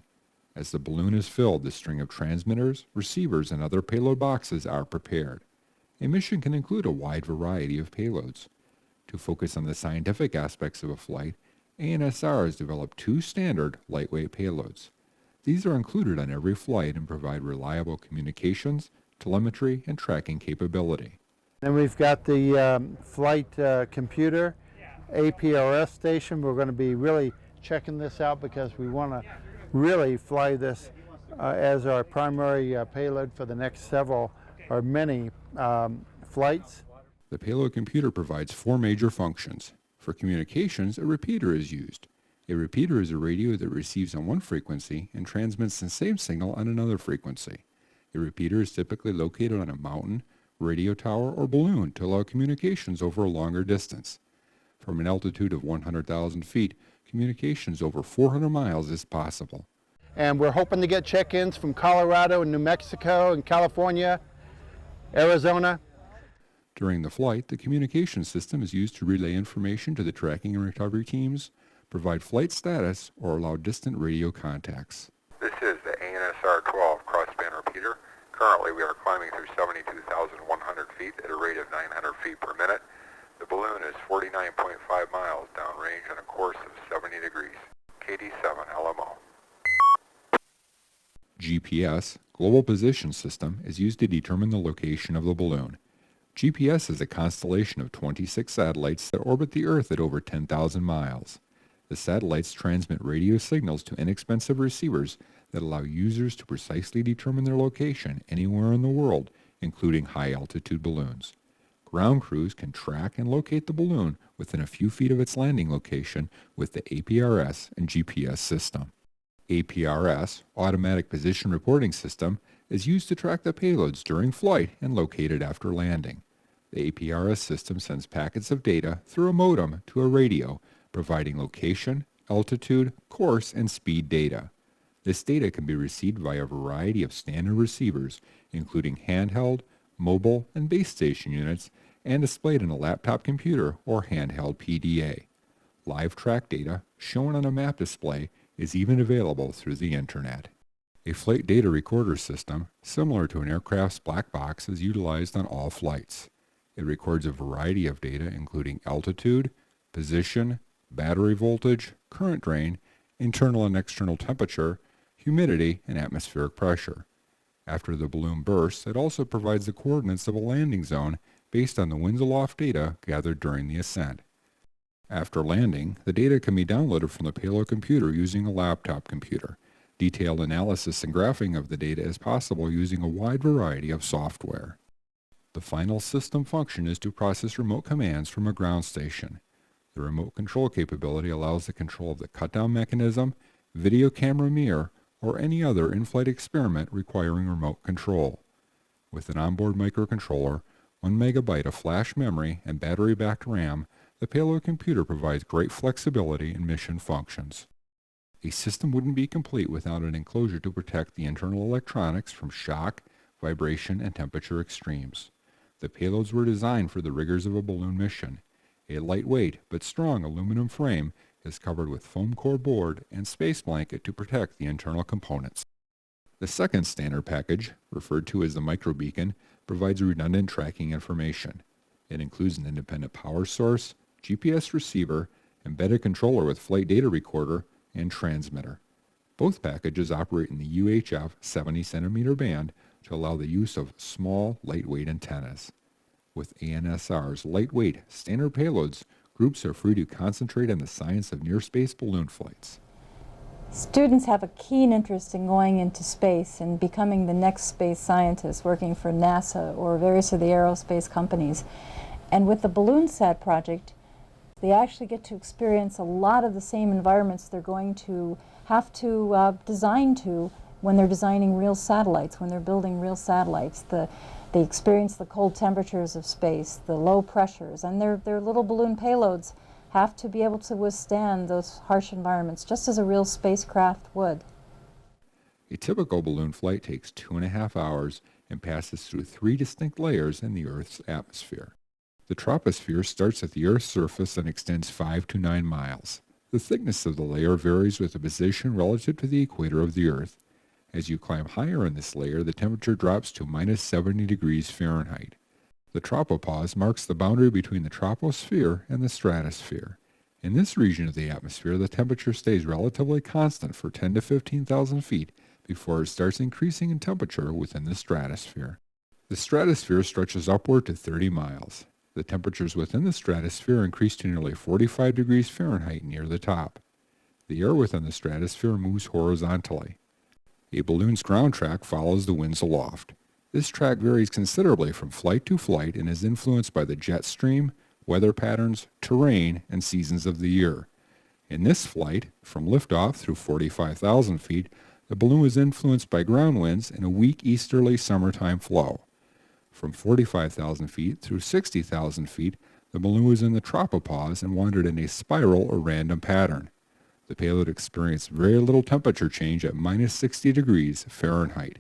Speaker 12: As the balloon is filled, the string of transmitters, receivers, and other payload boxes are prepared. A mission can include a wide variety of payloads. To focus on the scientific aspects of a flight, ANSR has developed 2 standard lightweight payloads. These are included on every flight and provide reliable communications, telemetry, and tracking capability.
Speaker 9: Then we've got the flight computer, APRS station. We're going to be really checking this out because we want to really fly this as our primary payload for the next several or many flights.
Speaker 12: The payload computer provides 4 major functions. For communications, a repeater is used. A repeater is a radio that receives on one frequency and transmits the same signal on another frequency. A repeater is typically located on a mountain, radio tower, or balloon to allow communications over a longer distance. From an altitude of 100,000 feet, communications over 400 miles is possible.
Speaker 9: And we're hoping to get check-ins from Colorado and New Mexico and California, Arizona.
Speaker 12: During the flight, the communication system is used to relay information to the tracking and recovery teams, provide flight status, or allow distant radio contacts.
Speaker 13: This is the ANSR-12 crossband repeater. Currently, we are climbing through 72,100 feet at a rate of 900 feet per minute. The balloon is 49.5 miles downrange on a course of 70 degrees. KD7 LMO.
Speaker 12: GPS, Global Position System, is used to determine the location of the balloon. GPS is a constellation of 26 satellites that orbit the Earth at over 10,000 miles. The satellites transmit radio signals to inexpensive receivers that allow users to precisely determine their location anywhere in the world, including high-altitude balloons. Ground crews can track and locate the balloon within a few feet of its landing location with the APRS and GPS system. APRS, Automatic Position Reporting System, is used to track the payloads during flight and locate it after landing. The APRS system sends packets of data through a modem to a radio, providing location, altitude, course, and speed data. This data can be received via a variety of standard receivers, including handheld, mobile, and base station units, and displayed in a laptop computer or handheld PDA. Live track data, shown on a map display, is even available through the internet. A flight data recorder system, similar to an aircraft's black box, is utilized on all flights. It records a variety of data including altitude, position, battery voltage, current drain, internal and external temperature, humidity, and atmospheric pressure. After the balloon bursts, it also provides the coordinates of a landing zone based on the winds aloft data gathered during the ascent. After landing, the data can be downloaded from the payload computer using a laptop computer. Detailed analysis and graphing of the data is possible using a wide variety of software. The final system function is to process remote commands from a ground station. The remote control capability allows the control of the cut-down mechanism, video camera mirror, or any other in-flight experiment requiring remote control. With an onboard microcontroller, 1 megabyte of flash memory, and battery-backed RAM, the payload computer provides great flexibility in mission functions. A system wouldn't be complete without an enclosure to protect the internal electronics from shock, vibration, and temperature extremes. The payloads were designed for the rigors of a balloon mission. A lightweight but strong aluminum frame is covered with foam core board and space blanket to protect the internal components. The second standard package, referred to as the microbeacon, provides redundant tracking information. It includes an independent power source, GPS receiver, embedded controller with flight data recorder, and transmitter. Both packages operate in the UHF 70 centimeter band to allow the use of small, lightweight antennas. With ANSR's lightweight, standard payloads, groups are free to concentrate on the science of near-space balloon flights.
Speaker 14: Students have a keen interest in going into space and becoming the next space scientist working for NASA or various of the aerospace companies. And with the BalloonSat project, they actually get to experience a lot of the same environments they're going to have to design to when they're designing real satellites, when they're building real satellites. They experience the cold temperatures of space, the low pressures, and their little balloon payloads have to be able to withstand those harsh environments, just as a real spacecraft would.
Speaker 12: A typical balloon flight takes 2.5 hours and passes through 3 distinct layers in the Earth's atmosphere. The troposphere starts at the Earth's surface and extends 5 to 9 miles. The thickness of the layer varies with the position relative to the equator of the Earth. As you climb higher in this layer, the temperature drops to minus 70 degrees Fahrenheit. The tropopause marks the boundary between the troposphere and the stratosphere. In this region of the atmosphere, the temperature stays relatively constant for 10 to 15,000 feet before it starts increasing in temperature within the stratosphere. The stratosphere stretches upward to 30 miles. The temperatures within the stratosphere increase to nearly 45 degrees Fahrenheit near the top. The air within the stratosphere moves horizontally. A balloon's ground track follows the winds aloft. This track varies considerably from flight to flight and is influenced by the jet stream, weather patterns, terrain, and seasons of the year. In this flight, from liftoff through 45,000 feet, the balloon was influenced by ground winds and a weak easterly summertime flow. From 45,000 feet through 60,000 feet, the balloon was in the tropopause and wandered in a spiral or random pattern. The payload experienced very little temperature change at minus 60 degrees Fahrenheit.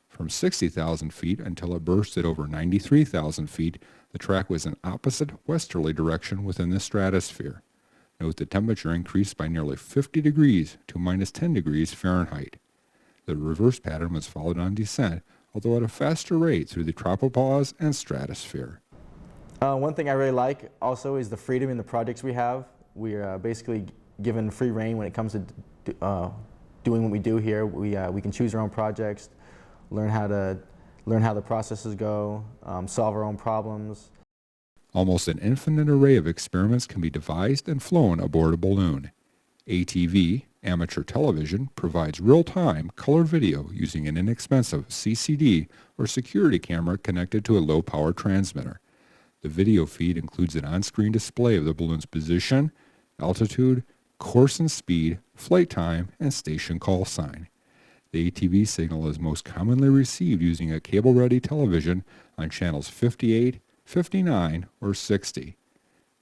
Speaker 12: From 60,000 feet until it burst at over 93,000 feet, the track was in opposite westerly direction within the stratosphere. Note the temperature increased by nearly 50 degrees to minus 10 degrees Fahrenheit. The reverse pattern was followed on descent, although at a faster rate through the tropopause and stratosphere.
Speaker 15: One thing I really like also is the freedom in the projects we have. We are basically given free reign when it comes to doing what we do here. We can choose our own projects, learn how the processes go, solve our own problems.
Speaker 12: Almost an infinite array of experiments can be devised and flown aboard a balloon. ATV, amateur television, provides real-time color video using an inexpensive CCD or security camera connected to a low-power transmitter. The video feed includes an on-screen display of the balloon's position, altitude, course and speed, flight time, and station call sign. The ATV signal is most commonly received using a cable-ready television on channels 58, 59, or 60.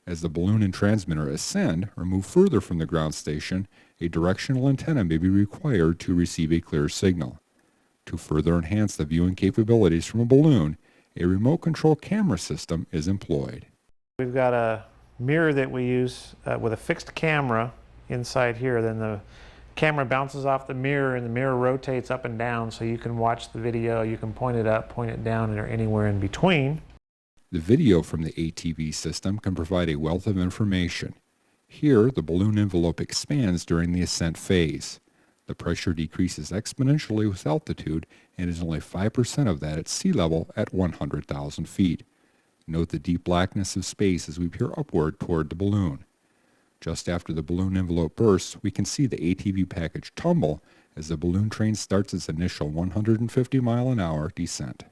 Speaker 12: As the balloon and transmitter ascend or move further from the ground station, a directional antenna may be required to receive a clear signal. To further enhance the viewing capabilities from a balloon, a remote control camera system is employed.
Speaker 16: We've got a mirror that we use with a fixed camera inside here. Then the camera bounces off the mirror, and the mirror rotates up and down so you can watch the video. You can point it up, point it down, or anywhere in between.
Speaker 12: The video from the ATV system can provide a wealth of information. Here, the balloon envelope expands during the ascent phase. The pressure decreases exponentially with altitude and is only 5% of that at sea level at 100,000 feet. Note the deep blackness of space as we peer upward toward the balloon. Just after the balloon envelope bursts, we can see the ATV package tumble as the balloon train starts its initial 150-mile-an-hour descent.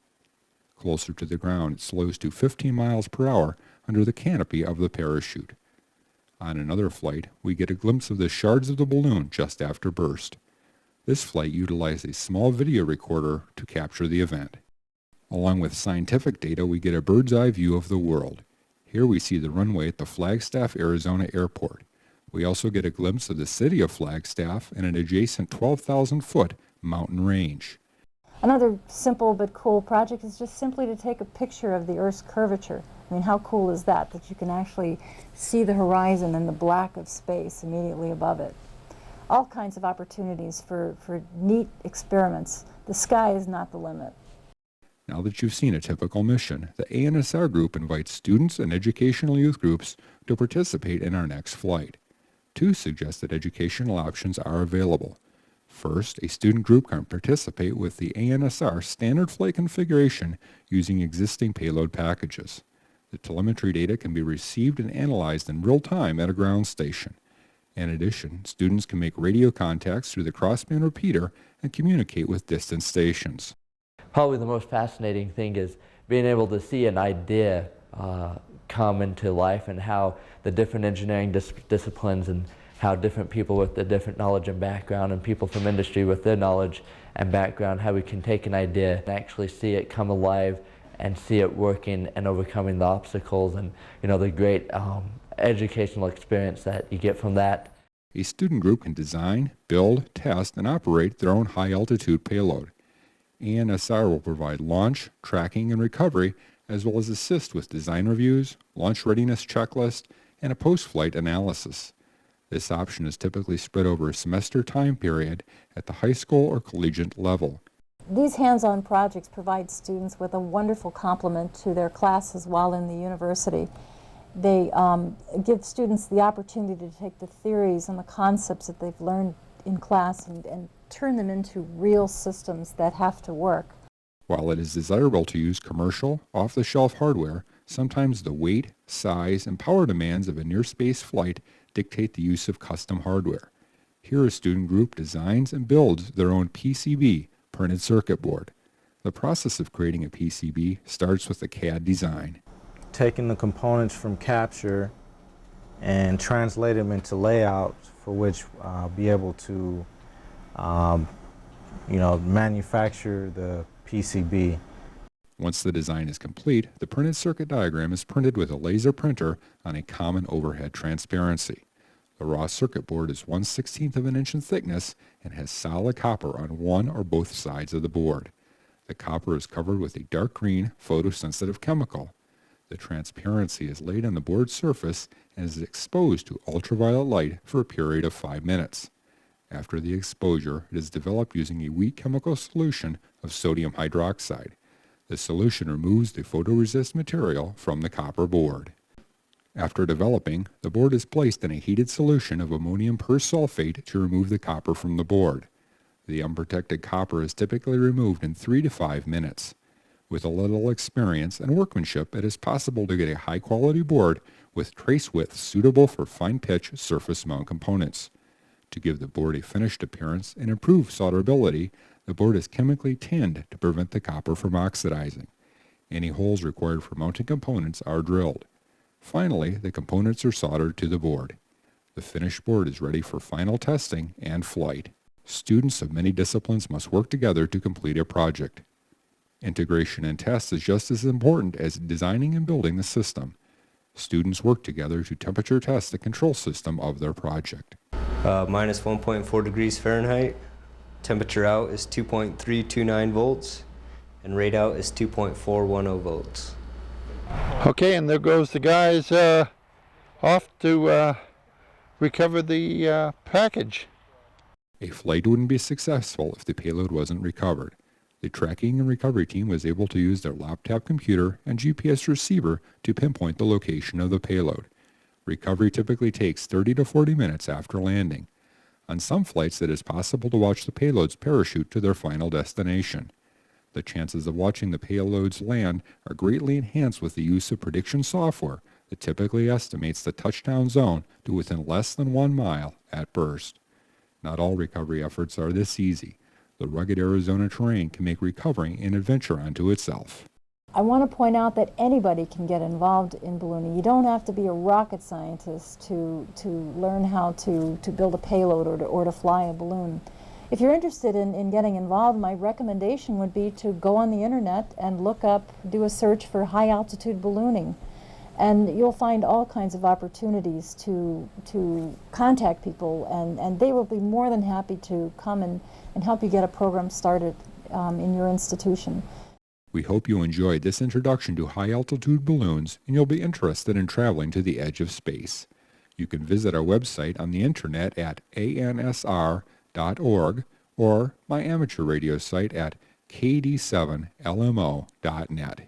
Speaker 12: Closer to the ground, it slows to 15 miles per hour under the canopy of the parachute. On another flight, we get a glimpse of the shards of the balloon just after burst. This flight utilized a small video recorder to capture the event. Along with scientific data, we get a bird's eye view of the world. Here we see the runway at the Flagstaff, Arizona airport. We also get a glimpse of the city of Flagstaff and an adjacent 12,000-foot mountain range.
Speaker 14: Another simple but cool project is just simply to take a picture of the Earth's curvature. I mean, how cool is that, that you can actually see the horizon and the black of space immediately above it. All kinds of opportunities for neat experiments. The sky is not the limit.
Speaker 12: Now that you've seen a typical mission, the ANSR group invites students and educational youth groups to participate in our next flight. 2 suggested educational options are available. First, a student group can participate with the ANSR standard flight configuration using existing payload packages. The telemetry data can be received and analyzed in real time at a ground station. In addition, students can make radio contacts through the crossband repeater and communicate with distant stations.
Speaker 17: Probably the most fascinating thing is being able to see an idea come into life, and how the different engineering disciplines and how different people with the different knowledge and background and people from industry with their knowledge and background, how we can take an idea and actually see it come alive and see it working and overcoming the obstacles, and the great educational experience that you get from that.
Speaker 12: A student group can design, build, test, and operate their own high-altitude payload. ANSR will provide launch, tracking, and recovery, as well as assist with design reviews, launch readiness checklist, and a post-flight analysis. This option is typically spread over a semester time period at the high school or collegiate level.
Speaker 14: These hands-on projects provide students with a wonderful complement to their classes while in the university. They give students the opportunity to take the theories and the concepts that they've learned in class and turn them into real systems that have to work.
Speaker 12: While it is desirable to use commercial, off-the-shelf hardware, sometimes the weight, size, and power demands of a near-space flight dictate the use of custom hardware. Here a student group designs and builds their own PCB, printed circuit board. The process of creating a PCB starts with the CAD design.
Speaker 15: Taking the components from capture and translate them into layouts for which I'll be able to manufacture the PCB.
Speaker 12: Once the design is complete, the printed circuit diagram is printed with a laser printer on a common overhead transparency. The raw circuit board is 1/16 of an inch in thickness and has solid copper on one or both sides of the board. The copper is covered with a dark green photosensitive chemical. The transparency is laid on the board surface and is exposed to ultraviolet light for a period of 5 minutes. After the exposure, it is developed using a weak chemical solution of sodium hydroxide. The solution removes the photoresist material from the copper board. After developing, the board is placed in a heated solution of ammonium persulfate to remove the copper from the board. The unprotected copper is typically removed in 3 to 5 minutes. With a little experience and workmanship, it is possible to get a high-quality board with trace width suitable for fine-pitch surface mount components. To give the board a finished appearance and improve solderability, the board is chemically tinned to prevent the copper from oxidizing. Any holes required for mounting components are drilled. Finally, the components are soldered to the board. The finished board is ready for final testing and flight. Students of many disciplines must work together to complete a project. Integration and test is just as important as designing and building the system. Students work together to temperature test the control system of their project.
Speaker 18: Minus 1.4 degrees Fahrenheit. Temperature out is 2.329 volts, and rate out is 2.410 volts.
Speaker 9: Okay, and there goes the guys off to recover the package.
Speaker 12: A flight wouldn't be successful if the payload wasn't recovered. The tracking and recovery team was able to use their laptop computer and GPS receiver to pinpoint the location of the payload. Recovery typically takes 30 to 40 minutes after landing. On some flights, it is possible to watch the payloads parachute to their final destination. The chances of watching the payloads land are greatly enhanced with the use of prediction software that typically estimates the touchdown zone to within less than 1 mile at burst. Not all recovery efforts are this easy. The rugged Arizona terrain can make recovering an adventure unto itself.
Speaker 14: I want to point out that anybody can get involved in ballooning. You don't have to be a rocket scientist to learn how to build a payload or to fly a balloon. If you're interested in getting involved, my recommendation would be to go on the internet and look up, do a search for high altitude ballooning. And you'll find all kinds of opportunities to contact people, and they will be more than happy to come and help you get a program started in your institution.
Speaker 12: We hope you enjoyed this introduction to high-altitude balloons and you'll be interested in traveling to the edge of space. You can visit our website on the internet at ansr.org or my amateur radio site at kd7lmo.net.